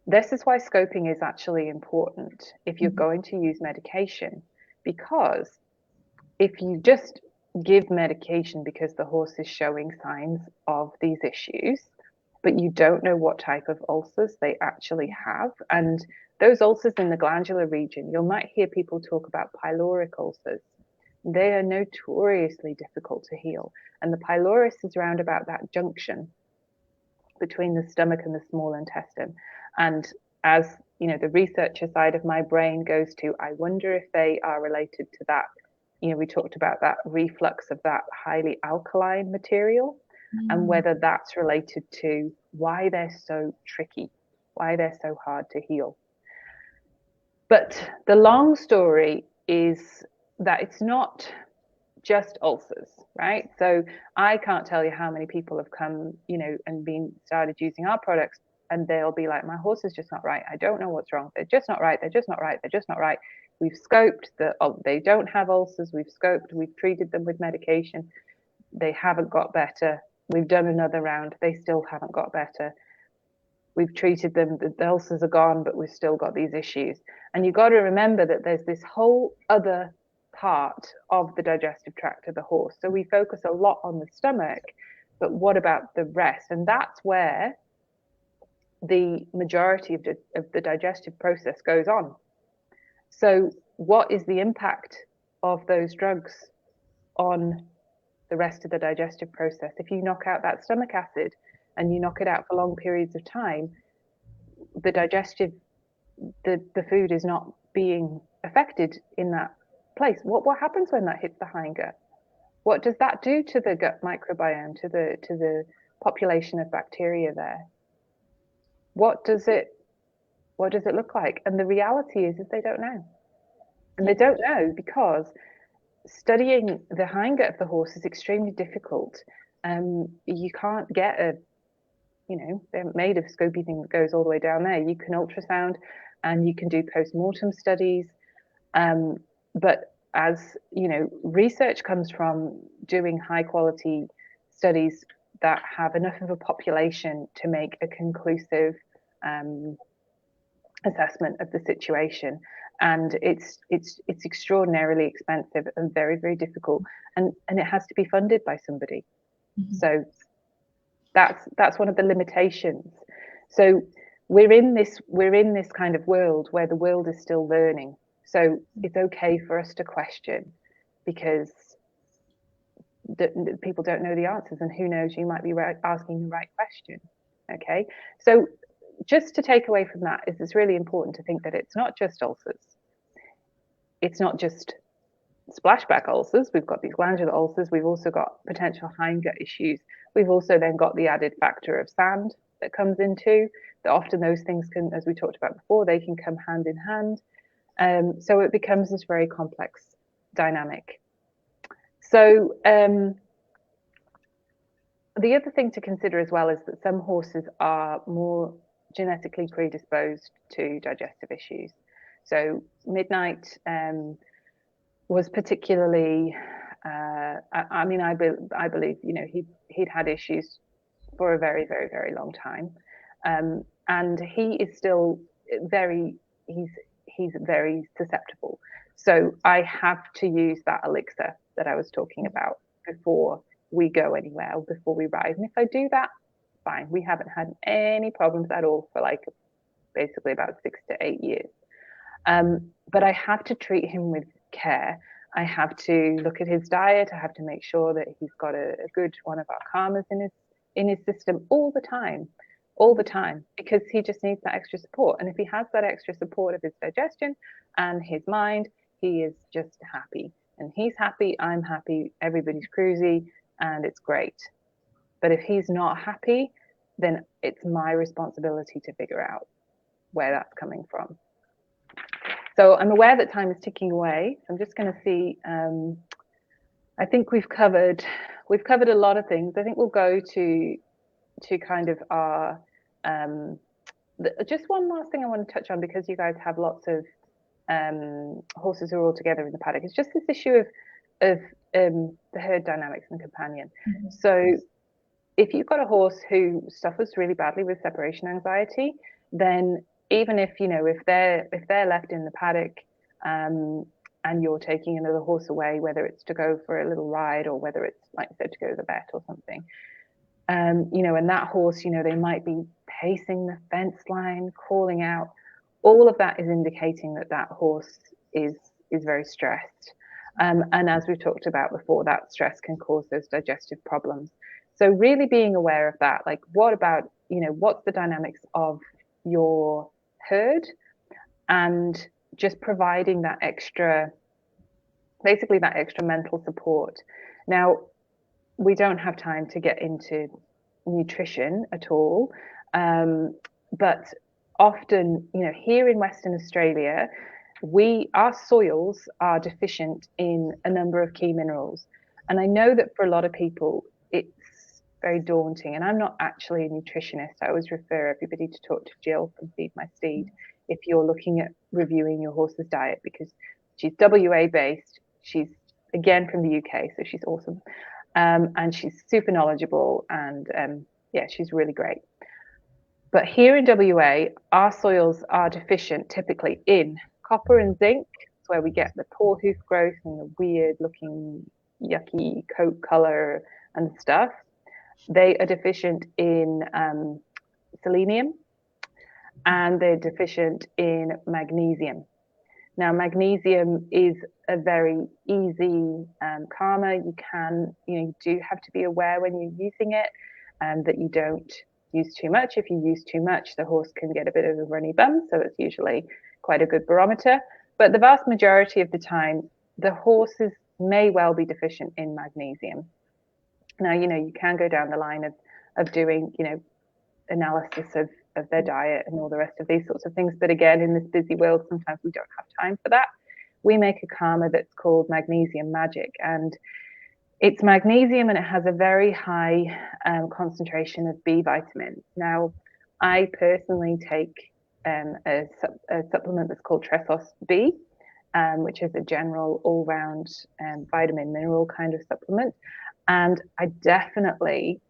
This is why scoping is actually important if you're going to use medication, because if you just give medication because the horse is showing signs of these issues, but you don't know what type of ulcers they actually have, and those ulcers in the glandular region, you might hear people talk about pyloric ulcers. They are notoriously difficult to heal. And the pylorus is around about that junction between the stomach and the small intestine. And as the researcher side of my brain goes to, I wonder if they are related to that. We talked about that reflux of that highly alkaline material, and whether that's related to why they're so tricky, why they're so hard to heal. But the long story is that it's not just ulcers, right? So I can't tell you how many people have come, and started using our products, and they'll be like, my horse is just not right. I don't know what's wrong. They're just not right. They're just not right. They're just not right. We've scoped they don't have ulcers. We've scoped, we've treated them with medication. They haven't got better. We've done another round. They still haven't got better. We've treated them, the ulcers are gone, but we've still got these issues. And you've got to remember that there's this whole other part of the digestive tract of the horse. So we focus a lot on the stomach, but what about the rest? And that's where the majority of the digestive process goes on. So what is the impact of those drugs on the rest of the digestive process? If you knock out that stomach acid and you knock it out for long periods of time, the food is not being affected in that place. What happens when that hits the hindgut? What does that do to the gut microbiome, to the population of bacteria there? What does it look like? And the reality is they don't know. And they don't know because studying the hindgut of the horse is extremely difficult. You can't get they're made of scopy thing that goes all the way down there. You can ultrasound and you can do post-mortem studies. But as research comes from doing high quality studies that have enough of a population to make a conclusive assessment of the situation. And it's extraordinarily expensive and very, very difficult. And it has to be funded by somebody. So that's one of the limitations. So we're in this kind of world where the world is still learning. So it's okay for us to question, because the people don't know the answers, and who knows, you might be asking the right question. Okay, so just to take away from that is it's really important to think that it's not just ulcers. It's not just splashback ulcers. We've got these glandular ulcers. We've also got potential hindgut issues. We've also then got the added factor of sand that comes into that. Often those things can, as we talked about before, they can come hand in hand. So it becomes this very complex dynamic. So the other thing to consider as well is that some horses are more genetically predisposed to digestive issues. So Midnight was particularly, I mean, I believe, you know, he'd had issues for a very, very, very long time. And he is still he's very susceptible. So I have to use that elixir that I was talking about before we go anywhere, or before we ride. And if I do that, fine. We haven't had any problems at all for like basically about 6 to 8 years. But I have to treat him with care. I have to look at his diet. I have to make sure that he's got a good one of our calmers in his system all the time, because he just needs that extra support. And if he has that extra support of his digestion and his mind, he is just happy. And he's happy, I'm happy, everybody's cruisy, and it's great. But if he's not happy, then it's my responsibility to figure out where that's coming from. So I'm aware that time is ticking away. I'm just going to see. I think we've covered a lot of things. I think we'll go to kind of our just one last thing I want to touch on, because you guys have lots of horses who are all together in the paddock. It's just this issue of the herd dynamics and companion. Mm-hmm. So if you've got a horse who suffers really badly with separation anxiety, then even if, you know, if they're left in the paddock and you're taking another horse away, whether it's to go for a little ride or whether it's, like I said, to go to the vet or something, you know, and that horse, you know, they might be pacing the fence line, calling out. All of that is indicating that that horse is very stressed. And as we've talked about before, that stress can cause those digestive problems. So really being aware of that, like what about, you know, what's the dynamics of your herd, and just providing that extra, basically that extra mental support. Now, we don't have time to get into nutrition at all, but often, you know, here in Western Australia, our soils are deficient in a number of key minerals. And I know that for a lot of people, it's very daunting. And I'm not actually a nutritionist. I always refer everybody to talk to Jill from Feed My Steed if you're looking at reviewing your horse's diet, because she's WA based. She's again from the UK, so she's awesome. And she's super knowledgeable, and yeah, she's really great. But here in WA, our soils are deficient typically in copper and zinc. It's where we get the poor hoof growth and the weird looking yucky coat color and stuff. They are deficient in selenium, and they're deficient in magnesium. Now, magnesium is a very easy calmer. You do have to be aware when you're using it that you don't use too much. If you use too much, the horse can get a bit of a runny bum, so it's usually quite a good barometer. But the vast majority of the time, the horses may well be deficient in magnesium. Now, you know, you can go down the line of doing, you know, analysis of their diet and all the rest of these sorts of things. But again, in this busy world, sometimes we don't have time for that. We make a calmer that's called Magnesium Magic, and it's magnesium and it has a very high concentration of B vitamins. Now, I personally take a supplement that's called Tressos B, which is a general all-round vitamin mineral kind of supplement. And I definitely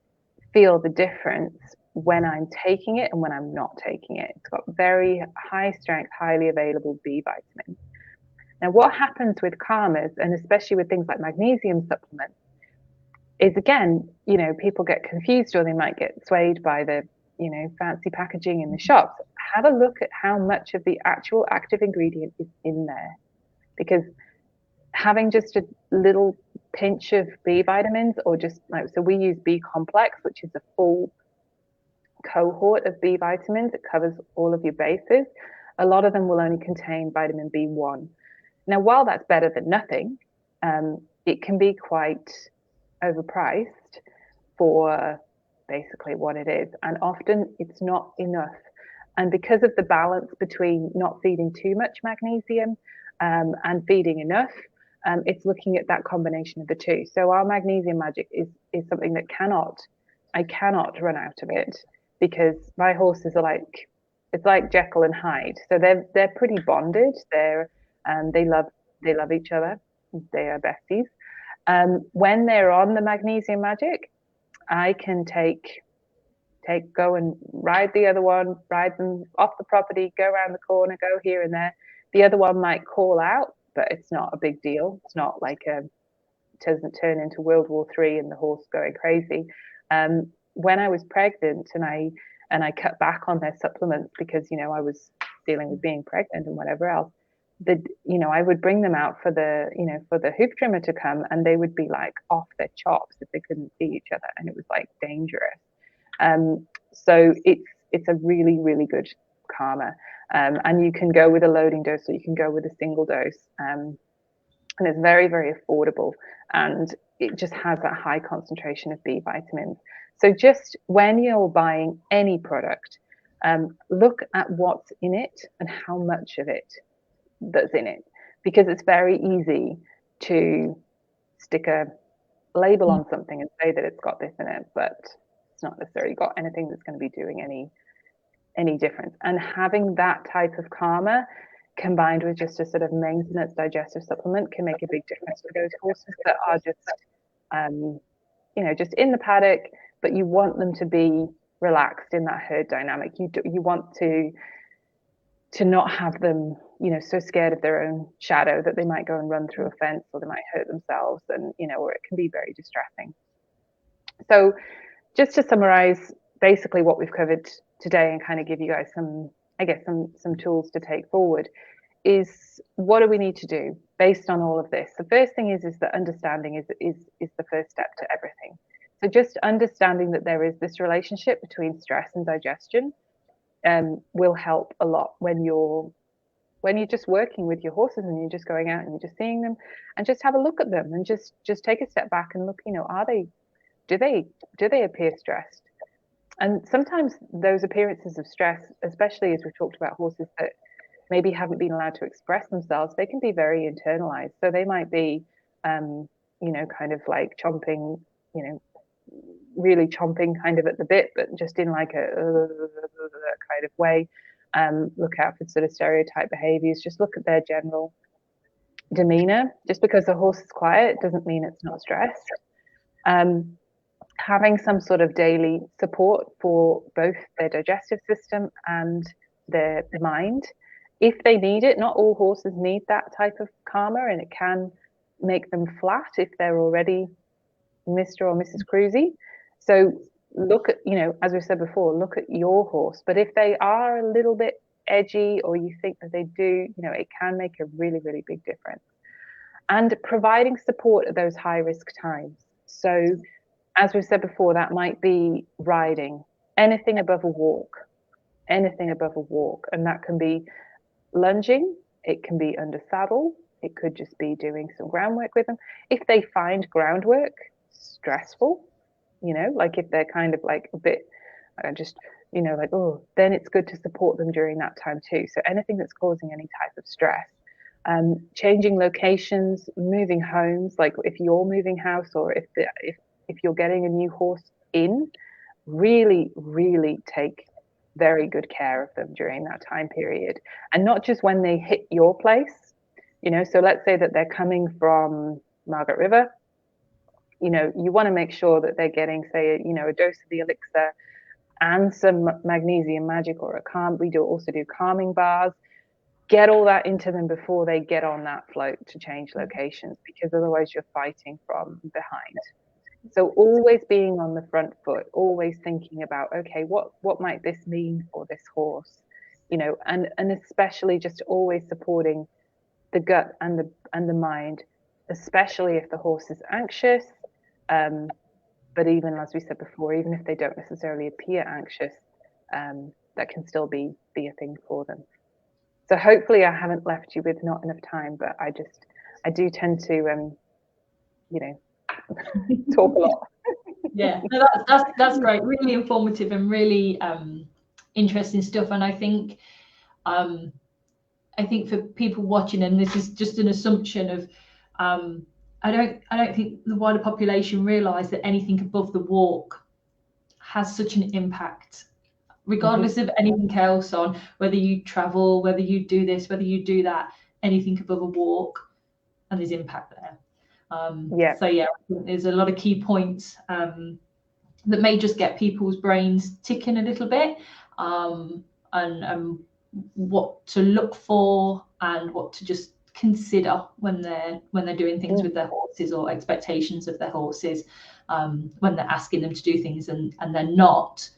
feel the difference when I'm taking it and when I'm not taking it. It's got very high strength, highly available B vitamins. Now, what happens with calmers, and especially with things like magnesium supplements, is again, you know, people get confused, or they might get swayed by the, you know, fancy packaging in the shops. Have a look at how much of the actual active ingredient is in there, because having just a little pinch of B vitamins, or just like, so we use B complex, which is a full cohort of B vitamins. It covers all of your bases. A lot of them will only contain vitamin B1. Now, while that's better than nothing, it can be quite overpriced for basically what it is. And often it's not enough. And because of the balance between not feeding too much magnesium and feeding enough, It's looking at that combination of the two. So our magnesium magic is something that I cannot run out of it, because my horses are like, it's like Jekyll and Hyde. So they're pretty bonded. They love each other. They are besties. When they're on the magnesium magic, I can go and ride the other one, ride them off the property, go around the corner, go here and there. The other one might call out, but it's not a big deal. It's not like it doesn't turn into World War III and the horse going crazy. When I was pregnant and I cut back on their supplements because, I was dealing with being pregnant and whatever else, I would bring them out for the hoof trimmer to come, and they would be like off their chops if they couldn't see each other, and it was like dangerous. So it's a really, really good calmer. And you can go with a loading dose, or you can go with a single dose. And it's very, very affordable, and it just has that high concentration of B vitamins. So just when you're buying any product, look at what's in it and how much of it that's in it, because it's very easy to stick a label on something and say that it's got this in it, but it's not necessarily got anything that's going to be doing any difference. And having that type of calmer combined with just a sort of maintenance digestive supplement can make a big difference for those horses that are just just in the paddock, but you want them to be relaxed in that herd dynamic. You want to not have them so scared of their own shadow that they might go and run through a fence, or they might hurt themselves, and or it can be very distressing. So just to summarize basically what we've covered today, and kind of give you guys some tools to take forward, is what do we need to do based on all of this? The first thing is that understanding is the first step to everything. So just understanding that there is this relationship between stress and digestion will help a lot when you're just working with your horses, and you're just going out and you're just seeing them, and just have a look at them, and just take a step back and look, do they appear stressed? And sometimes those appearances of stress, especially as we've talked about horses that maybe haven't been allowed to express themselves, they can be very internalized. So they might be, kind of like chomping, really chomping kind of at the bit, but just in like a kind of way. Look out for sort of stereotype behaviors. Just look at their general demeanor. Just because the horse is quiet doesn't mean it's not stressed. Having some sort of daily support for both their digestive system and their mind, if they need it. Not all horses need that type of calmer, and it can make them flat if they're already Mr. or Mrs. Cruisy. So look at, as we said before, look at your horse. But if they are a little bit edgy, or you think that they do, it can make a really, really big difference. And providing support at those high risk times. So as we've said before, that might be riding, anything above a walk. And that can be lunging, it can be under saddle, it could just be doing some groundwork with them. If they find groundwork stressful, like if they're kind of like a bit then it's good to support them during that time too. So anything that's causing any type of stress, changing locations, moving homes, like if you're moving house, or if you're getting a new horse in, really, really take very good care of them during that time period. And not just when they hit your place, so let's say that they're coming from Margaret River, you want to make sure that they're getting, say, a dose of the elixir and some magnesium magic, or we also do calming bars. Get all that into them before they get on that float to change locations, because otherwise you're fighting from behind. So always being on the front foot, always thinking about, okay, what might this mean for this horse, and especially just always supporting the gut and the mind, especially if the horse is anxious. But even, as we said before, even if they don't necessarily appear anxious, that can still be a thing for them. So hopefully I haven't left you with not enough time, but I do tend to, talk a lot. Yeah, no, that's great. Really informative and really interesting stuff. And I think for people watching, and this is just an assumption of I don't think the wider population realise that anything above the walk has such an impact, regardless of anything else, on whether you travel, whether you do this, whether you do that, anything above a walk, and there's impact there. So yeah, there's a lot of key points that may just get people's brains ticking a little bit, and what to look for and what to just consider when they're doing things with their horses, or expectations of their horses, when they're asking them to do things and they're not.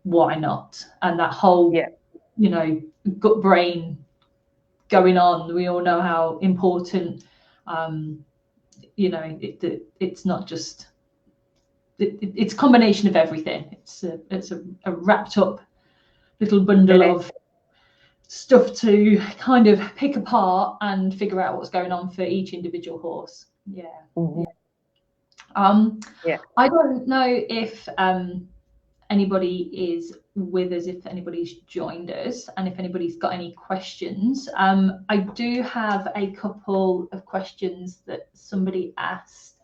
Why not? And that whole gut brain going on. We all know how important it's not just it's a combination of everything. It's a wrapped up little bundle of stuff to kind of pick apart and figure out what's going on for each individual horse. I don't know if anybody is with us, if anybody's joined us, and if anybody's got any questions. I do have a couple of questions that somebody asked.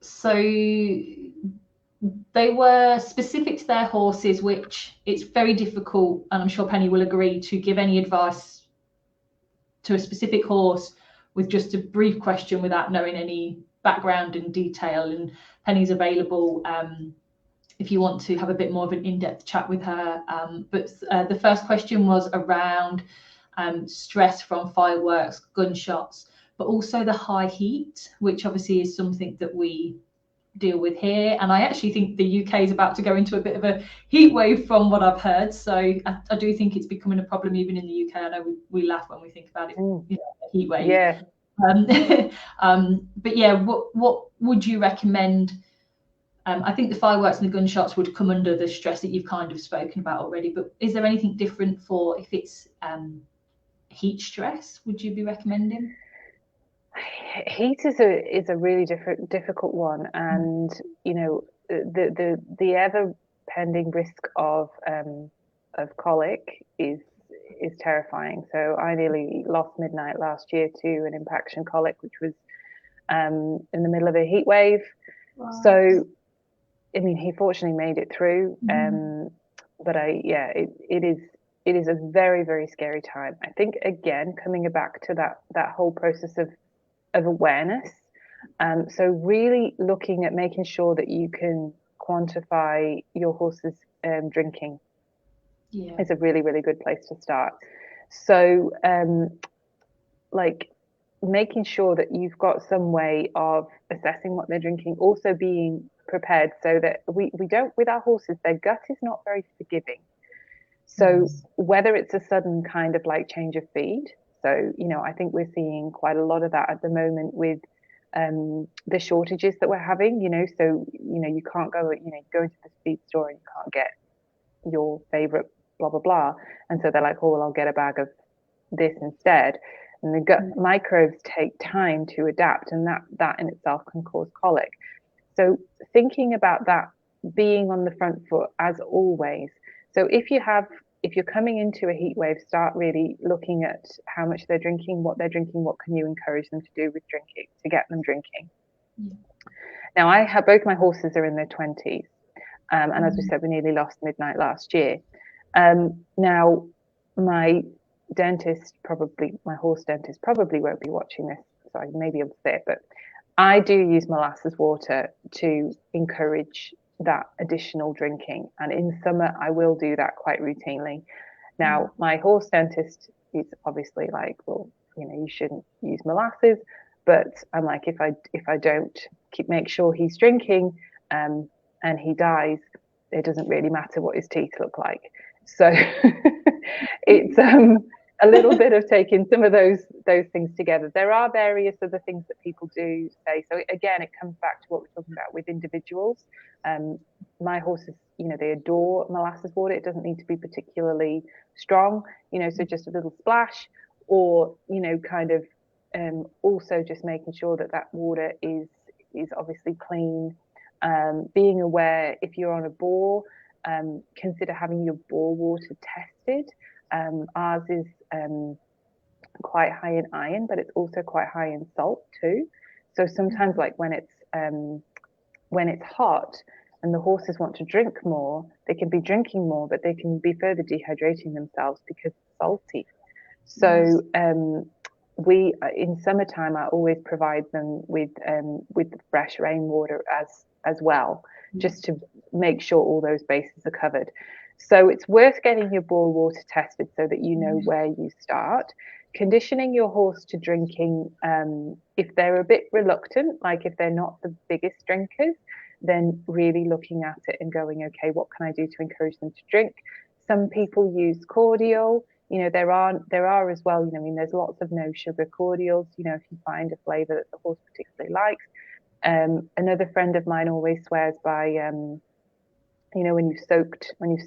So they were specific to their horses, which it's very difficult, and I'm sure Penny will agree, to give any advice to a specific horse with just a brief question without knowing any background and detail. And Penny's available if you want to have a bit more of an in-depth chat with her. But the first question was around stress from fireworks, gunshots, but also the high heat, which obviously is something that we deal with here. And I actually think the UK is about to go into a bit of a heat wave from what I've heard. So I do think it's becoming a problem even in the UK. I know we laugh when we think about it, heat wave. Yeah. But yeah, what would you recommend? I think the fireworks and the gunshots would come under the stress that you've kind of spoken about already, but is there anything different for if it's heat stress? Would you be recommending? Heat is a really difficult one, and the ever pending risk of colic is terrifying. So I nearly lost Midnight last year to an impaction colic, which was in the middle of a heat wave. Wow. So I mean, he fortunately made it through, but it is a very, very scary time. I think, again, coming back to that whole process of awareness. So really looking at making sure that you can quantify your horse's drinking is a really, really good place to start. So like making sure that you've got some way of assessing what they're drinking, also being prepared so that we don't, with our horses, their gut is not very forgiving. So whether it's a sudden kind of like change of feed, so, I think we're seeing quite a lot of that at the moment with the shortages that we're having, so, you can't go, go into the feed store and you can't get your favorite blah, blah, blah. And so they're like, oh, well, I'll get a bag of this instead. And the gut microbes take time to adapt, and that in itself can cause colic. So thinking about that, being on the front foot as always. So if you're coming into a heat wave, start really looking at how much they're drinking, what can you encourage them to do with drinking, to get them drinking. Now, I have both my horses are in their 20s. And as we said, we nearly lost Midnight last year. Now, my horse dentist probably won't be watching this, so I may be able to say it, but I do use molasses water to encourage that additional drinking, and in summer I will do that quite routinely. Now my horse dentist is obviously like, well, you shouldn't use molasses, but I'm like, if I don't make sure he's drinking and he dies, it doesn't really matter what his teeth look like. So it's a little bit of taking some of those things together. There are various other things that people do say. So again, it comes back to what we're talking about with individuals. My horses, they adore molasses water. It doesn't need to be particularly strong, so just a little splash, or, kind of also just making sure that water is obviously clean. Being aware, if you're on a boar, consider having your boar water tested. Ours is quite high in iron, but it's also quite high in salt too. So sometimes, like when it's hot and the horses want to drink more, they can be drinking more, but they can be further dehydrating themselves because it's salty. So we in summertime, I always provide them with fresh rainwater as well, just to make sure all those bases are covered. So it's worth getting your bore water tested so that you know where you start. Conditioning your horse to drinking, if they're a bit reluctant, like if they're not the biggest drinkers, then really looking at it and going, okay, what can I do to encourage them to drink? Some people use cordial. You know, there are as well, you know, I mean, there's lots of no sugar cordials, you know, if you find a flavor that the horse particularly likes. Another friend of mine always swears by, you know, when you've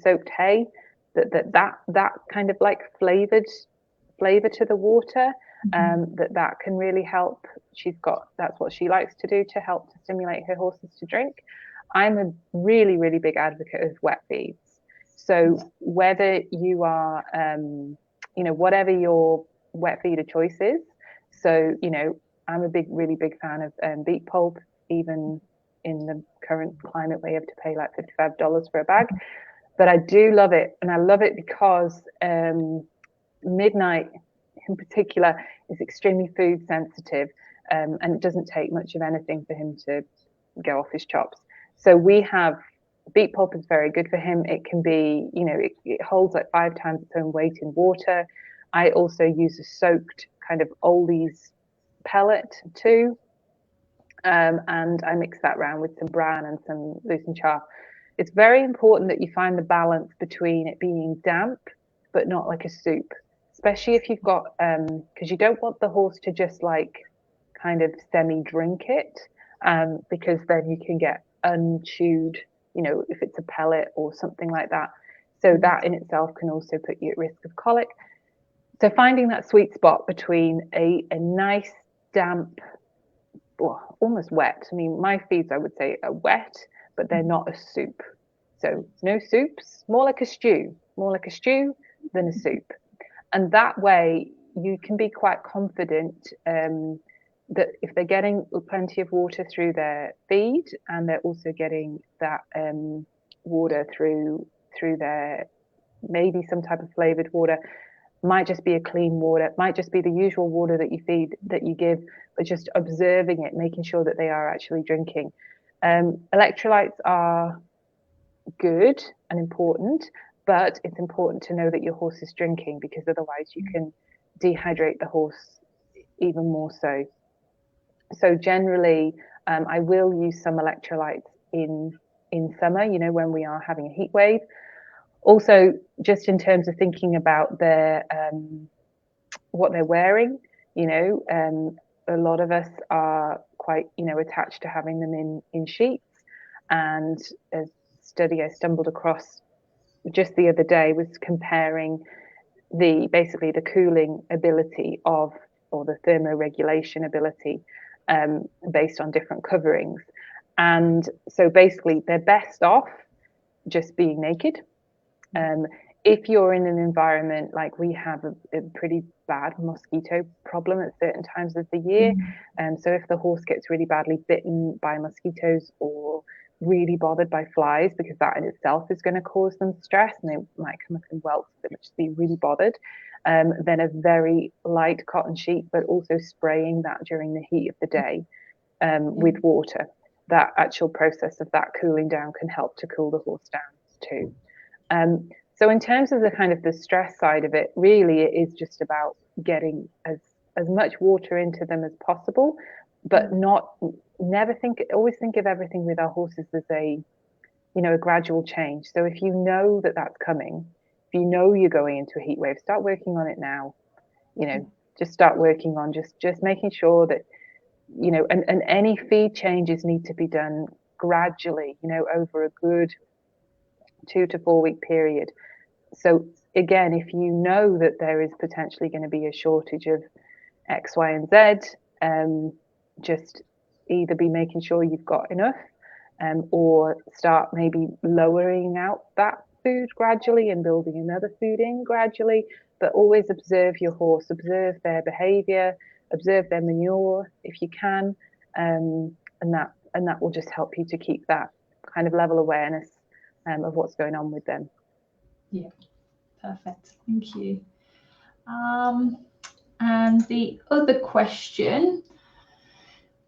soaked hay, that kind of like flavor to the water, that can really help. That's what she likes to do to help to stimulate her horses to drink. I'm a really, really big advocate of wet feeds. So whether you are, you know, whatever your wet feeder choice is, so, you know, I'm a really big fan of beet pulp, even in the current climate where you have to pay like $55 for a bag. But I do love it. And I love it because Midnight in particular is extremely food sensitive, and it doesn't take much of anything for him to go off his chops. So we have beet pulp is very good for him. It can be, you know, it holds like 5 times its own weight in water. I also use a soaked kind of oldies pellet too, and I mix that around with some bran and some loosened chaff. It's very important that you find the balance between it being damp but not like a soup, especially if you've got because you don't want the horse to just like kind of semi drink it, because then you can get unchewed, you know, if it's a pellet or something like that. So that in itself can also put you at risk of colic. So finding that sweet spot between a nice damp, well, almost wet. I mean, my feeds, I would say, are wet, but they're not a soup. So no soups, more like a stew than a soup. And that way you can be quite confident that if they're getting plenty of water through their feed, and they're also getting that water through their, maybe some type of flavored water, might just be a clean water, might just be the usual water that you give, but just observing it, making sure that they are actually drinking. Electrolytes are good and important, but it's important to know that your horse is drinking, because otherwise you can dehydrate the horse even more so. So generally, I will use some electrolytes in summer, you know, when we are having a heat wave. Also, just in terms of thinking about their what they're wearing, you know, a lot of us are quite, you know, attached to having them in sheets. And a study I stumbled across just the other day was comparing basically the cooling ability of, or the thermoregulation ability, based on different coverings. And so basically they're best off just being naked. If you're in an environment like we have a pretty bad mosquito problem at certain times of the year, so if the horse gets really badly bitten by mosquitoes or really bothered by flies, because that in itself is going to cause them stress and they might come up in welts, they might just be really bothered, then a very light cotton sheet, but also spraying that during the heat of the day with water. That actual process of that cooling down can help to cool the horse down too. So in terms of the kind of the stress side of it, really it is just about getting as much water into them as possible, but always think of everything with our horses as a, you know, a gradual change. So if you know that that's coming, if you know you're going into a heat wave, start working on it now. You know, just start working on just making sure that, you know, and any feed changes need to be done gradually, you know, over a good 2 to 4 week period. So again, if you know that there is potentially going to be a shortage of X, Y, and Z, just either be making sure you've got enough, or start maybe lowering out that food gradually and building another food in gradually, but always observe your horse, observe their behavior, observe their manure if you can, and that will just help you to keep that kind of level awareness of what's going on with them. Yeah, perfect. Thank you. And the other question,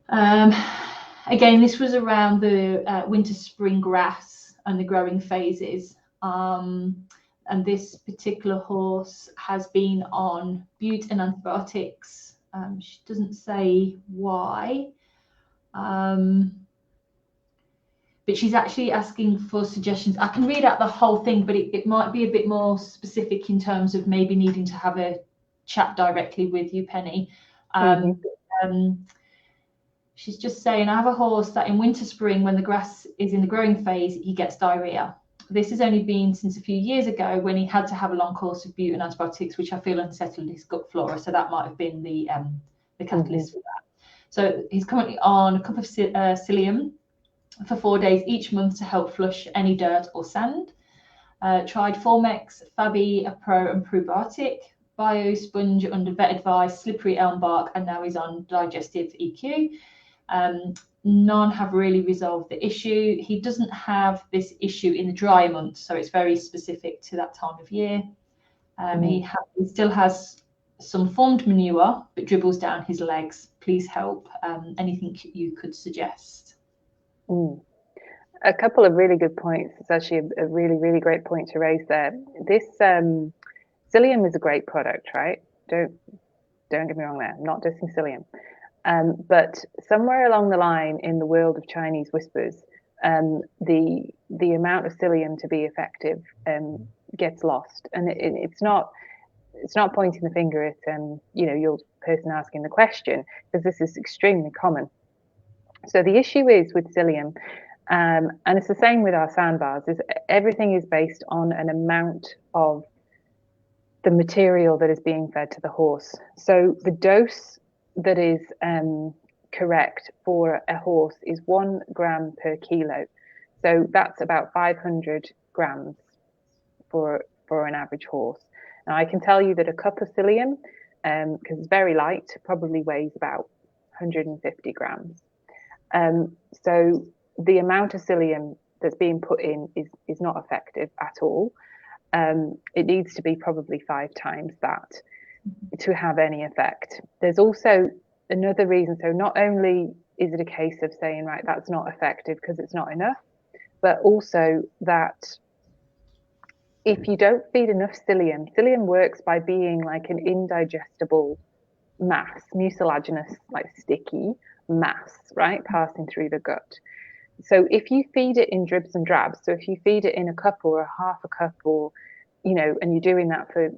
again, this was around the winter spring grass and the growing phases. And this particular horse has been on bute and antibiotics. She doesn't say why. But she's actually asking for suggestions. I can read out the whole thing, but it might be a bit more specific in terms of maybe needing to have a chat directly with you, Penny. She's just saying, I have a horse that in winter, spring, when the grass is in the growing phase, he gets diarrhea. This has only been since a few years ago when he had to have a long course of bute and antibiotics, which I feel unsettled his gut flora. So that might have been the catalyst for that. So he's currently on a cup of psyllium for 4 days each month to help flush any dirt or sand. Tried Formex, Fabi, Apro and Probiotic, Bio Sponge under vet advice, slippery elm bark, and now he's on digestive EQ. None have really resolved the issue. He doesn't have this issue in the dry months, so it's very specific to that time of year. He still has some formed manure, but dribbles down his legs. Please help. Anything you could suggest? A couple of really good points. It's actually a really, really great point to raise there. This psyllium is a great product, right? Don't get me wrong there. I'm not dissing psyllium. But somewhere along the line in the world of Chinese whispers, the amount of psyllium to be effective gets lost, and it's not pointing the finger at your person asking the question, because this is extremely common. So the issue is with psyllium, and it's the same with our sandbars, is everything is based on an amount of the material that is being fed to the horse. So the dose that is correct for a horse is 1 gram per kilo. So that's about 500 grams for an average horse. Now I can tell you that a cup of psyllium, because it's very light, probably weighs about 150 grams. So the amount of psyllium that's being put in is not effective at all. It needs to be probably 5 times that to have any effect. There's also another reason. So not only is it a case of saying, right, that's not effective because it's not enough, but also that if you don't feed enough psyllium works by being like an indigestible mass, mucilaginous, like sticky mass, right, passing through the gut. So if you feed it in dribs and drabs, so if you feed it in a cup or a half a cup, or and you're doing that for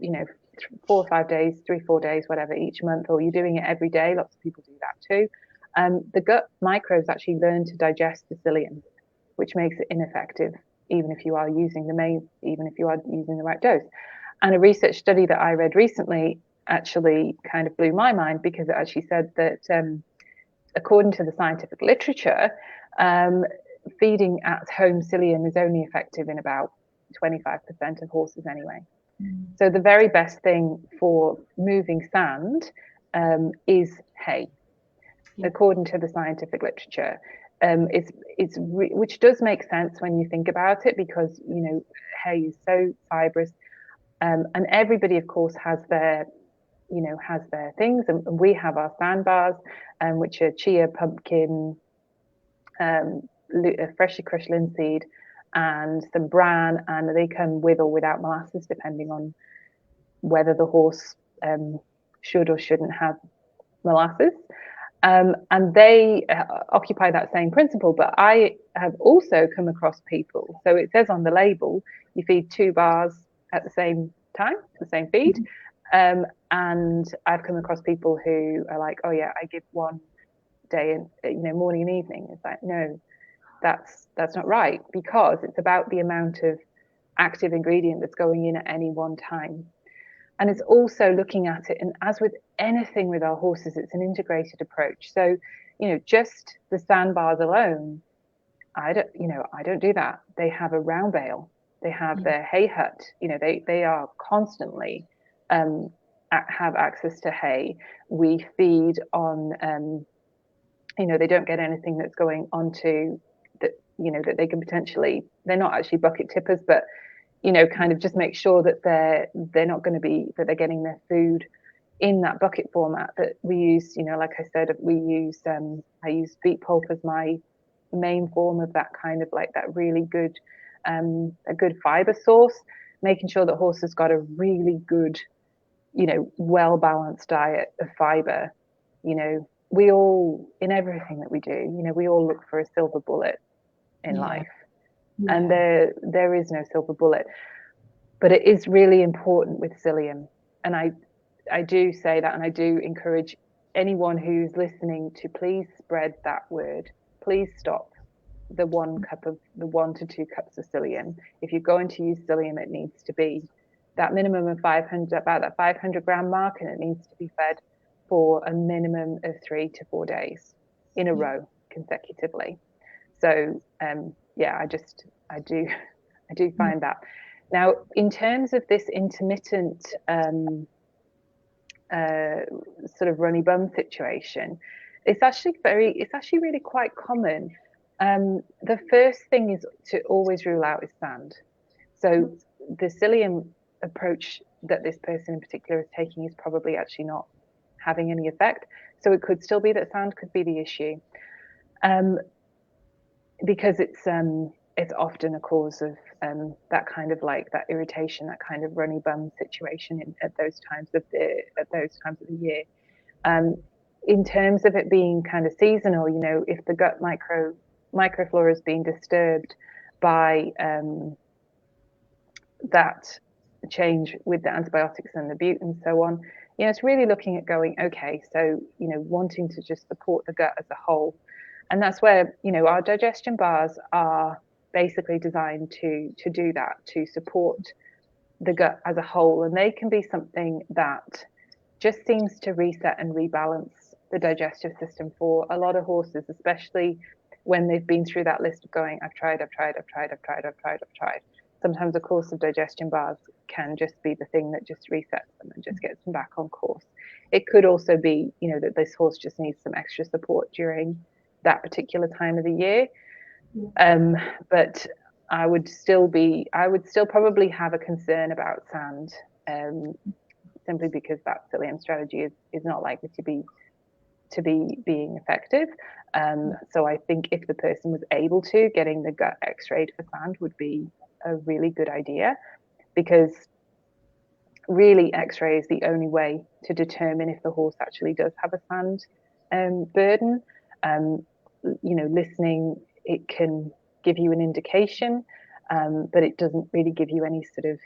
4 or 5 days, 3-4 days, whatever, each month, or you're doing it every day, lots of people do that too, the gut microbes actually learn to digest the psyllium, which makes it ineffective even if you are using the right dose. And a research study that I read recently actually kind of blew my mind, because it actually said that according to the scientific literature, feeding at home psyllium is only effective in about 25% of horses anyway. So the very best thing for moving sand is hay, according to the scientific literature. Which does make sense when you think about it, because hay is so fibrous, and everybody, of course, has their things, and we have our sandbars, which are chia, pumpkin, freshly crushed linseed, and some bran, and they come with or without molasses, depending on whether the horse should or shouldn't have molasses. And they occupy that same principle. But I have also come across people, so it says on the label, you feed 2 bars at the same time, the same feed. And I've come across people who are like, oh yeah, I give 1 day, morning and evening. It's like, no, that's not right, because it's about the amount of active ingredient that's going in at any one time. And it's also looking at it, and as with anything with our horses, it's an integrated approach. So, just the sandbars alone, I don't do that. They have a round bale, They have their hay hut. They are constantly have access to hay. We feed on, they don't get anything that's going onto that, that they can potentially, they're not actually bucket tippers, but, kind of just make sure that they're not going to be, that they're getting their food in that bucket format that we use. Like I said, I use beet pulp as my main form of that kind of like that really good, a good fiber source, making sure that horses got a really good, well balanced diet of fiber. We all, in everything that we do, we all look for a silver bullet in life, and there is no silver bullet, but it is really important with psyllium. And I do say that, and I do encourage anyone who's listening to please spread that word. Please stop the 1 to 2 cups of psyllium. If you're going to use psyllium, it needs to be that minimum of 500, about that 500 gram mark, and it needs to be fed for a minimum of 3 to 4 days in a row consecutively. So I do find that. Now, in terms of this intermittent sort of runny bum situation, it's actually really quite common. The first thing is to always rule out is sand. So the psyllium approach that this person in particular is taking is probably actually not having any effect. So it could still be that sand could be the issue, because it's often a cause of that kind of like that irritation, that kind of runny bum situation at those times of the year. In terms of it being kind of seasonal, if the gut microflora is being disturbed by that change with the antibiotics and the bute and so on, it's really looking at going, okay, so wanting to just support the gut as a whole. And that's where our digestion bars are basically designed to do that, to support the gut as a whole. And they can be something that just seems to reset and rebalance the digestive system for a lot of horses, especially when they've been through that list of going, I've tried. Sometimes a course of digestion bars can just be the thing that just resets them and just gets them back on course. It could also be, that this horse just needs some extra support during that particular time of the year. But I would still probably have a concern about sand, simply because that psyllium strategy is not likely to be being effective. So I think if the person was able to, getting the gut x-rayed for sand would be a really good idea, because really x-ray is the only way to determine if the horse actually does have a sand burden. Listening, it can give you an indication, but it doesn't really give you any sort of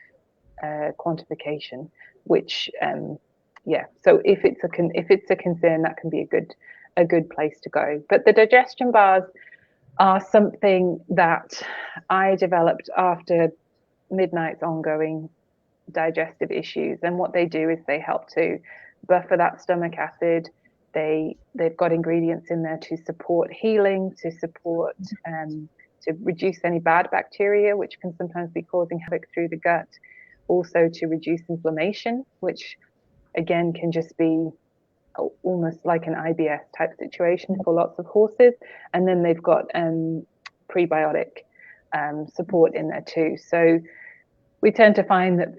quantification, which so if it's a concern, that can be a good place to go. But the digestion bars are something that I developed after Midnight's ongoing digestive issues, and what they do is they help to buffer that stomach acid. They've got ingredients in there to support healing, to support to reduce any bad bacteria, which can sometimes be causing havoc through the gut, also to reduce inflammation, which again can just be almost like an IBS type situation for lots of horses. And then they've got prebiotic support in there too. So we tend to find that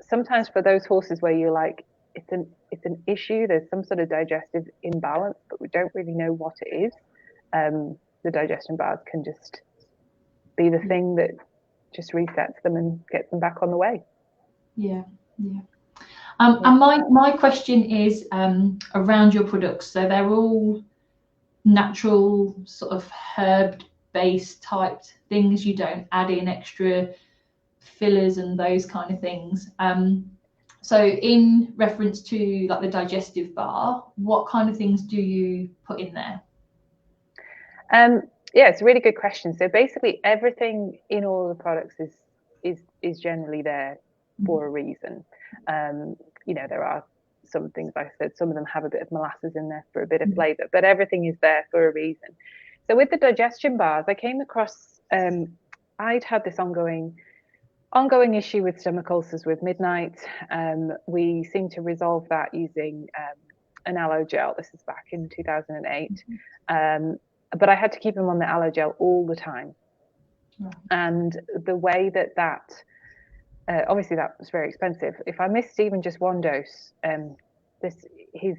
sometimes for those horses where you're like, it's an issue, there's some sort of digestive imbalance, but we don't really know what it is, the digestion bars can just be the thing that just resets them and gets them back on the way. And my question is around your products. So they're all natural sort of herb-based type things. You don't add in extra fillers and those kind of things. So in reference to like the digestive bar, what kind of things do you put in there? It's a really good question. So basically everything in all the products is generally there for a reason. There are some things, like I said, some of them have a bit of molasses in there for a bit of flavor, but everything is there for a reason. So with the digestion bars, I came across, I I'd had this ongoing issue with stomach ulcers with Midnight. We seemed to resolve that using an aloe gel. This is back in 2008. But I had to keep him on the aloe gel all the time. And the way that obviously that was very expensive. If I missed even just one dose, his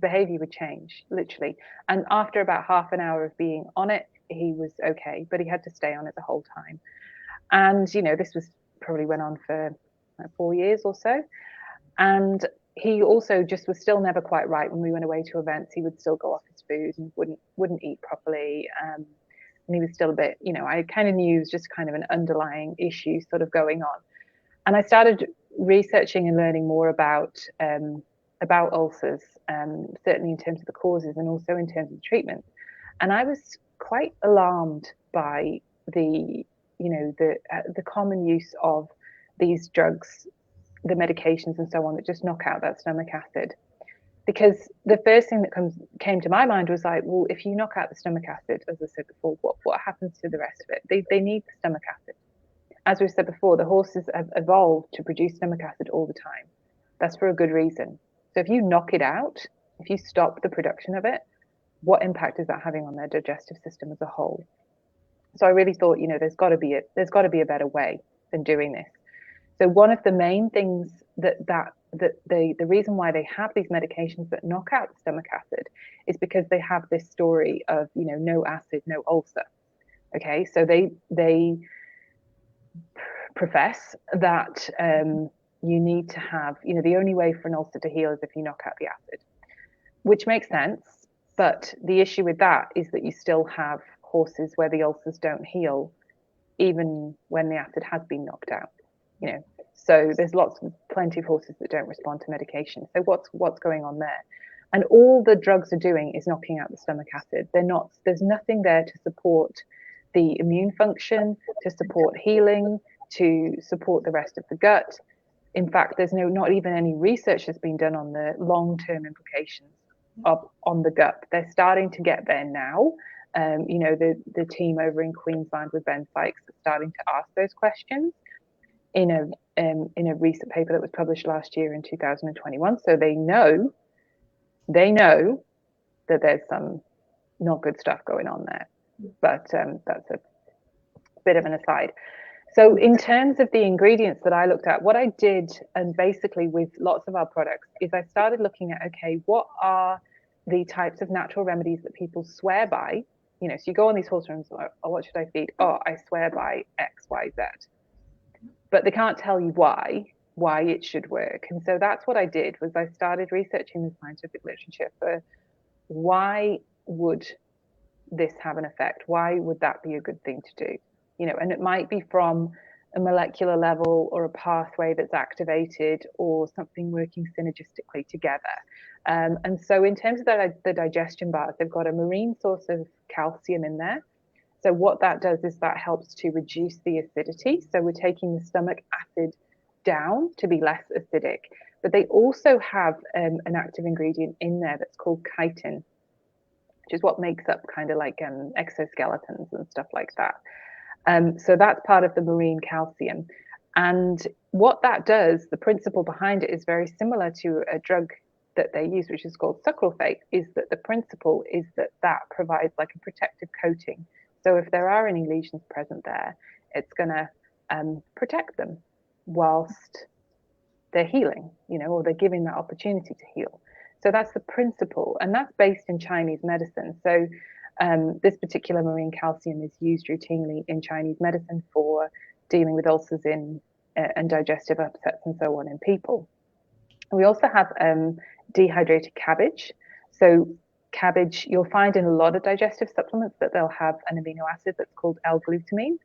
behavior would change, literally. And after about half an hour of being on it, he was okay, but he had to stay on it the whole time. And, you know, this was probably went on for like 4 years or so. And he also just was still never quite right. When we went away to events, he would still go off his food and wouldn't eat properly. And he was still a bit, you know, I kind of knew it was just kind of an underlying issue sort of going on. And I started researching and learning more about ulcers, certainly in terms of the causes and also in terms of the treatment. And I was quite alarmed by the common use of these drugs, the medications and so on that just knock out that stomach acid. Because the first thing that came to my mind was like, well, if you knock out the stomach acid, as I said before, what happens to the rest of it? They need the stomach acid. As we've said before, the horses have evolved to produce stomach acid all the time. That's for a good reason. So if you knock it out, if you stop the production of it, what impact is that having on their digestive system as a whole? So I really thought, you know, there's got to be a better way than doing this. So one of the main things that the reason why they have these medications that knock out the stomach acid is because they have this story of, you know, no acid, no ulcer. Okay, so they profess that you need to have, you know, the only way for an ulcer to heal is if you knock out the acid, which makes sense. But the issue with that is that you still have horses where the ulcers don't heal, even when the acid has been knocked out. You know, so there's plenty of horses that don't respond to medication. So what's going on there? And all the drugs are doing is knocking out the stomach acid. There's nothing there to support the immune function, to support healing, to support the rest of the gut. In fact, there's not even any research that's been done on the long-term implications on the gut. They're starting to get there now. You know, the team over in Queensland with Ben Sykes are starting to ask those questions in a recent paper that was published last year in 2021. So they know that there's some not good stuff going on there. But that's a bit of an aside. So in terms of the ingredients that I looked at, what I did, and basically with lots of our products, is I started looking at, okay, what are the types of natural remedies that people swear by? You know, so you go on these horse runs, oh, what should I feed? Oh, I swear by X, Y, Z. But they can't tell you why it should work. And so that's what I did, was I started researching the scientific literature for why would this have an effect? Why would that be a good thing to do? You know, and it might be from a molecular level or a pathway that's activated or something working synergistically together. And so in terms of the digestion bars, they've got a marine source of calcium in there. So what that does is that helps to reduce the acidity. So we're taking the stomach acid down to be less acidic. But they also have an active ingredient in there that's called chitin, which is what makes up kind of like exoskeletons and stuff like that. So that's part of the marine calcium. And what that does, the principle behind it is very similar to a drug that they use, which is called sucralfate, is that the principle is that provides like a protective coating. So if there are any lesions present there, it's going to protect them whilst they're healing, you know, or they're giving that opportunity to heal. So that's the principle, and that's based in Chinese medicine. So this particular marine calcium is used routinely in Chinese medicine for dealing with ulcers and digestive upsets and so on in people. We also have dehydrated cabbage. So cabbage, you'll find in a lot of digestive supplements that they'll have an amino acid that's called L-glutamine,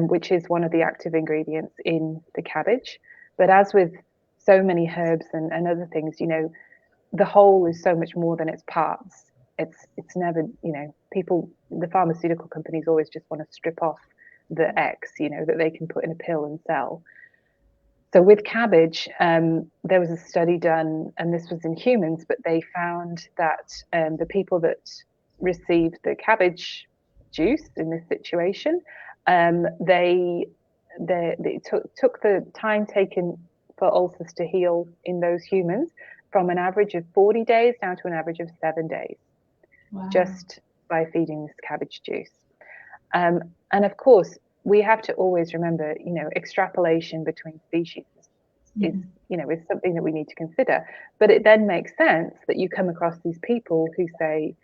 which is one of the active ingredients in the cabbage. But as with so many herbs and other things, you know, the whole is so much more than its parts. It's never, you know, the pharmaceutical companies always just want to strip off the X, you know, that they can put in a pill and sell. So with cabbage, there was a study done, and this was in humans, but they found that the people that received the cabbage juice in this situation They took the time taken for ulcers to heal in those humans from an average of 40 days down to an average of 7 days. Wow. Just by feeding this cabbage juice. And of course, we have to always remember, extrapolation between species is something that we need to consider. But it then makes sense that you come across these people who say,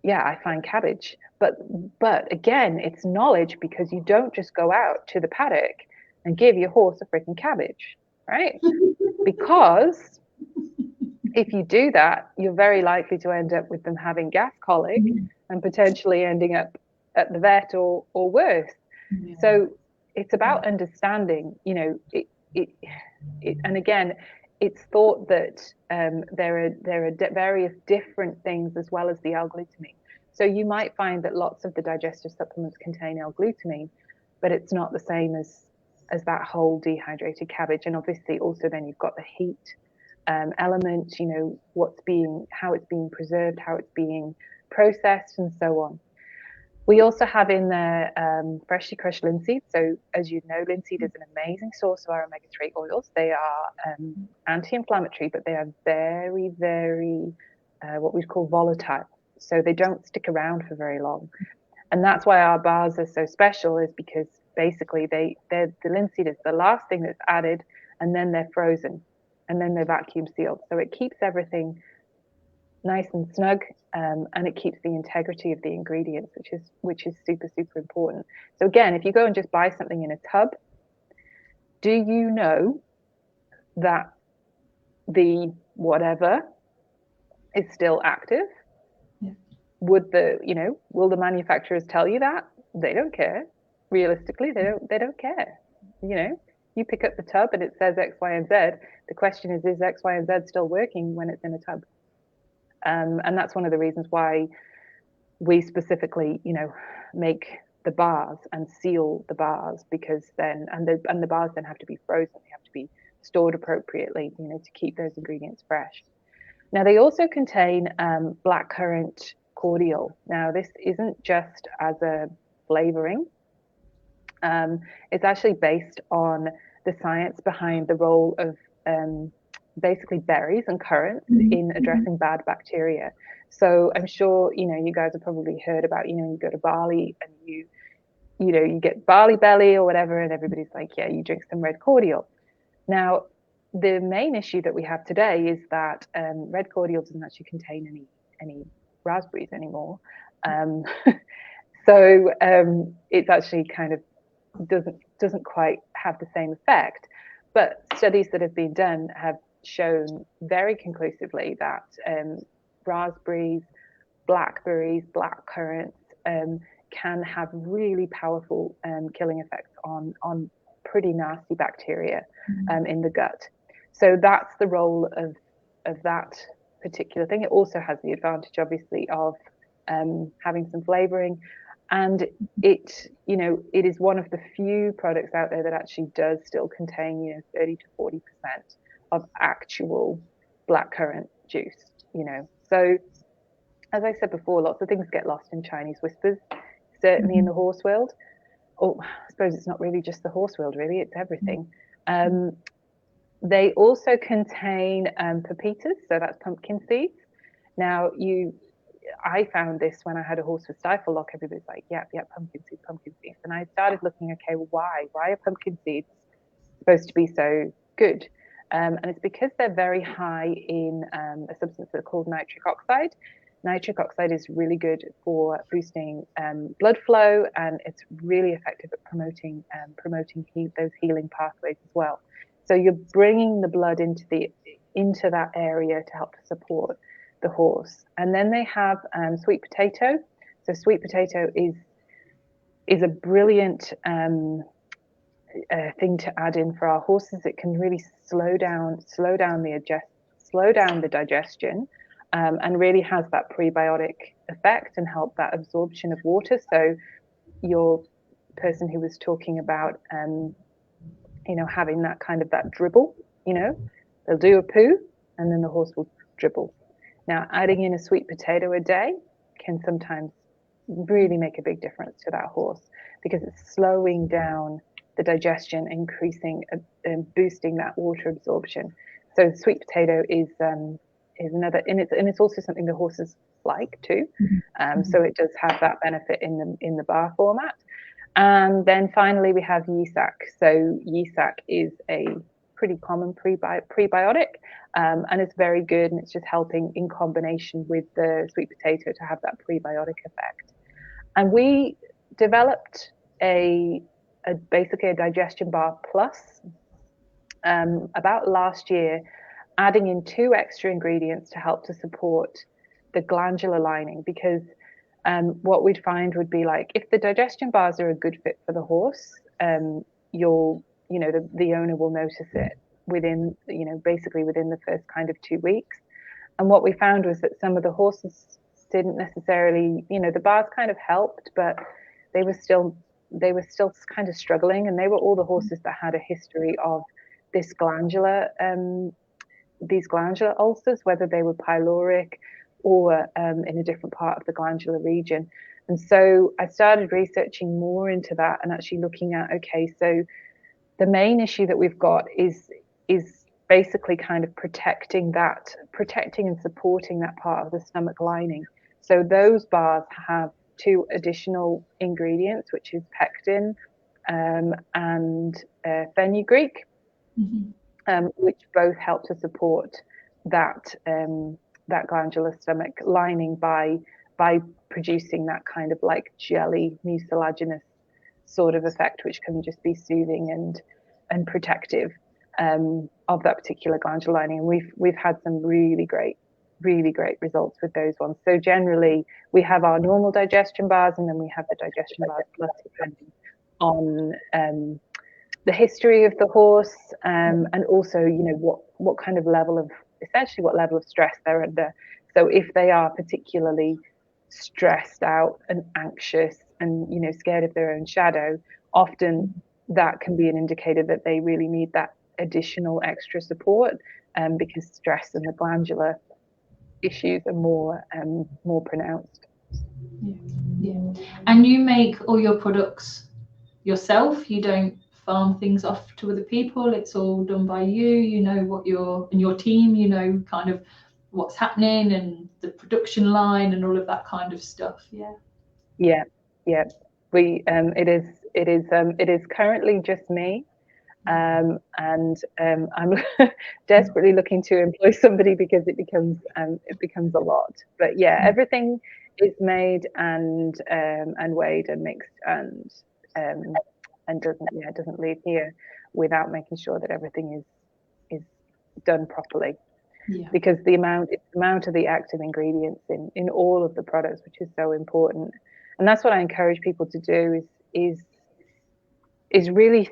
yeah, I find cabbage. But again, it's knowledge, because you don't just go out to the paddock and give your horse a freaking cabbage, right? Because if you do that, you're very likely to end up with them having gas colic and potentially ending up at the vet or worse. Yeah. So it's about understanding, and again, it's thought that there are various different things as well as the L-glutamine. So you might find that lots of the digestive supplements contain L-glutamine, but it's not the same as that whole dehydrated cabbage. And obviously also then you've got the heat element, how it's being preserved, how it's being processed, and so on. We also have in there freshly crushed linseed. So as you know, linseed is an amazing source of our omega-3 oils. They are anti-inflammatory, but they are very, very what we call volatile. So they don't stick around for very long. And that's why our bars are so special, is because basically the linseed is the last thing that's added, and then they're frozen, and then they're vacuum sealed. So it keeps everything nice and snug, and it keeps the integrity of the ingredients, which is super, super important. So again, if you go and just buy something in a tub, do you know that the whatever is still active? Yeah. Will the manufacturers tell you that? They don't care. Realistically, they don't care. You pick up the tub and it says X, Y, and Z. The question is X, Y, and Z still working when it's in a tub? And that's one of the reasons why we specifically, make the bars and seal the bars, because then, and the bars then have to be frozen. They have to be stored appropriately, to keep those ingredients fresh. Now, they also contain blackcurrant cordial. Now, this isn't just as a flavoring. It's actually based on the science behind the role of basically berries and currants in addressing bad bacteria. So I'm sure, you guys have probably heard about, you go to Bali and you get barley belly or whatever, and everybody's like, yeah, you drink some red cordial. Now, the main issue that we have today is that red cordial doesn't actually contain any raspberries anymore. So it's actually kind of doesn't quite have the same effect. But studies that have been done have shown very conclusively that raspberries, blackberries, blackcurrants can have really powerful killing effects on pretty nasty bacteria in the gut. So that's the role of that particular thing. It also has the advantage, obviously, of having some flavoring. And it is one of the few products out there that actually does still contain, 30 to 40% of actual blackcurrant juice, So, as I said before, lots of things get lost in Chinese whispers, certainly in the horse world. Oh, I suppose it's not really just the horse world, really, it's everything. They also contain pepitas, so that's pumpkin seeds. Now, I found this when I had a horse with stifle lock. Everybody's like, yeah, pumpkin seeds. And I started looking, okay, well, why? Why are pumpkin seeds supposed to be so good? And it's because they're very high in a substance that's called nitric oxide. Nitric oxide is really good for boosting blood flow, and it's really effective at promoting those healing pathways as well. So you're bringing the blood into that area to help support the horse. And then they have sweet potato. So sweet potato is a brilliant thing to add in for our horses. It can really slow down the digestion, and really has that prebiotic effect and help that absorption of water. So your person who was talking about having that kind of that dribble, they'll do a poo and then the horse will dribble. Now, adding in a sweet potato a day can sometimes really make a big difference to that horse, because it's slowing down the digestion, increasing and boosting that water absorption. So sweet potato is another, and it's also something the horses like too. So it does have that benefit in the bar format. And then finally we have Yisak. So Yisak is a pretty common prebiotic, and it's very good, and it's just helping in combination with the sweet potato to have that prebiotic effect. And we developed basically a digestion bar plus about last year, adding in 2 extra ingredients to help to support the glandular lining, because what we'd find would be like, if the digestion bars are a good fit for the horse, the owner will notice it within, basically within the first kind of 2 weeks. And what we found was that some of the horses didn't necessarily, the bars kind of helped, but they were still kind of struggling, and they were all the horses that had a history of these glandular ulcers, whether they were pyloric or in a different part of the glandular region. And so I started researching more into that and actually looking at, okay, so the main issue that we've got is basically kind of protecting and supporting that part of the stomach lining. So those bars have 2 additional ingredients, which is pectin and fenugreek, which both help to support that glandular stomach lining by producing that kind of like jelly mucilaginous sort of effect, which can just be soothing and protective of that particular glandular lining. And we've had some really great results with those ones. So generally we have our normal digestion bars, and then we have the digestion bars plus, depending on the history of the horse, and also what kind of level of stress they're under. So if they are particularly stressed out and anxious and scared of their own shadow, often that can be an indicator that they really need that additional extra support, because stress and the glandular issues are more pronounced. Yeah. And you make all your products yourself? You don't farm things off to other people? It's all done by you? What your team, kind of what's happening and the production line and all of that kind of stuff. Yeah. We it is currently just me, and I'm desperately looking to employ somebody, because it becomes a lot. But yeah, everything is made and weighed and mixed and doesn't leave here without making sure that everything is done properly. Yeah. Because the amount of the active ingredients in all of the products, which is so important. And that's what I encourage people to do is really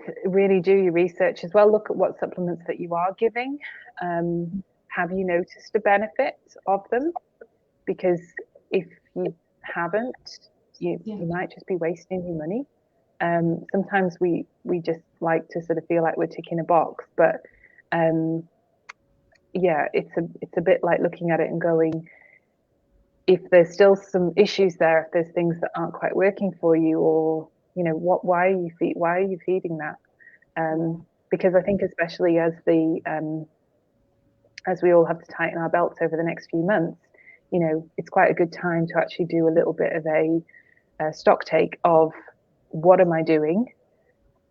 do your research as well. Look at what supplements that you are giving. Have you noticed a benefit of them? Because if you haven't, you might just be wasting your money. Sometimes we just like to sort of feel like we're ticking a box, but it's a bit like looking at it and going, if there's still some issues there, if there's things that aren't quite working for you, or why are you feeding that? Because I think, especially as we all have to tighten our belts over the next few months, it's quite a good time to actually do a little bit of a stock take of, what am I doing?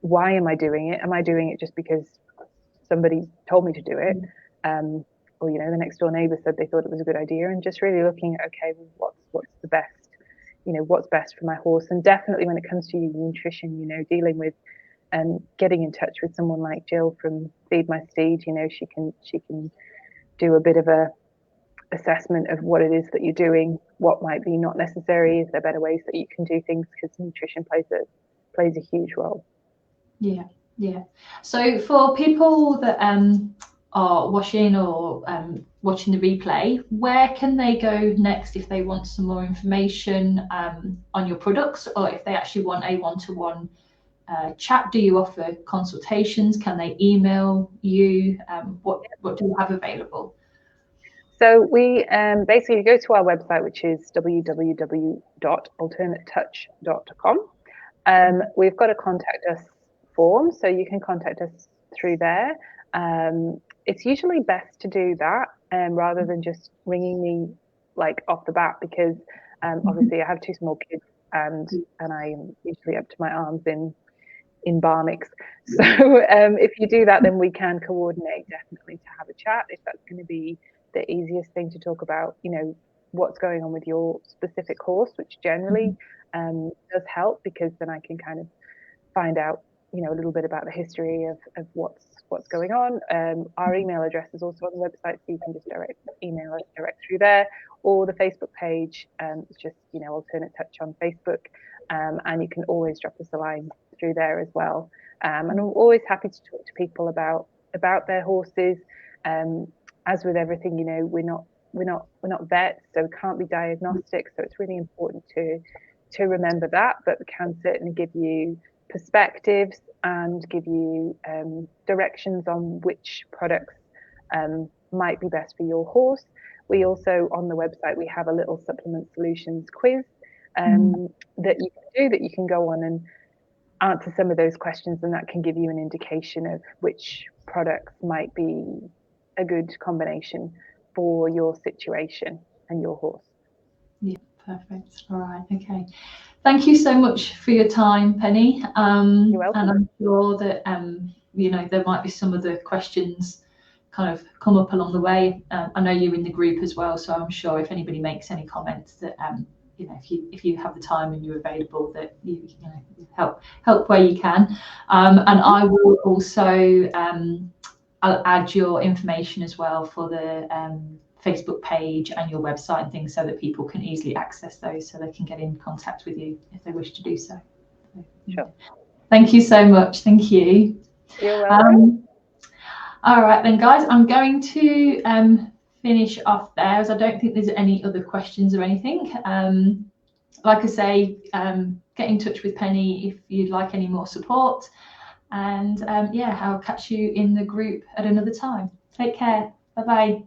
Why am I doing it? Am I doing it just because somebody told me to do it? Or the next door neighbor said they thought it was a good idea, and just really looking at, okay, well, what's the best, what's best for my horse. And definitely when it comes to your nutrition, dealing with and getting in touch with someone like Jill from Feed My Steed, she can do a bit of a assessment of what it is that you're doing, what might be not necessary, is there better ways that you can do things, because nutrition plays a huge role. Yeah. So for people that are watching or watching the replay, where can they go next if they want some more information on your products, or if they actually want a one-to-one chat? Do you offer consultations? Can they email you? What do you have available? So we basically go to our website, which is www.alternatetouch.com. We've got a contact us form, so you can contact us through there. It's usually best to do that rather than just ringing me like off the bat, because obviously I have 2 small kids and I'm usually up to my arms in Barmix. So if you do that, then we can coordinate definitely to have a chat, if that's going to be the easiest thing to talk about, you know, what's going on with your specific horse, which generally does help, because then I can kind of find out, you know, a little bit about the history of what's going on. Our email address is also on the website, so you can just email us direct through there, or the Facebook page. It's just, you know, Alternate Touch on Facebook, and you can always drop us a line through there as well. And I'm always happy to talk to people about their horses. As with everything, you know, we're not vets, so we can't be diagnostic. So it's really important to remember that, but we can certainly give you perspectives and give you directions on which products might be best for your horse. We also, on the website, we have a little supplement solutions quiz that you can do, that you can go on and answer some of those questions, and that can give you an indication of which products might be a good combination for your situation and your horse. Yeah, perfect. All right, okay. Thank you so much for your time, Penny. You're welcome. And I'm sure that you know, there might be some other questions kind of come up along the way. I know you're in the group as well, so I'm sure if anybody makes any comments that you know, if you have the time and you're available, that you know, help where you can. And I will also I'll add your information as well for the Facebook page and your website and things, so that people can easily access those, so they can get in contact with you if they wish to do so. Sure. Thank you so much. Thank you. You're welcome. All right then, guys, I'm going to finish off there, as I don't think there's any other questions or anything. Like I say, get in touch with Penny if you'd like any more support. And yeah, I'll catch you in the group at another time. Take care. Bye-bye.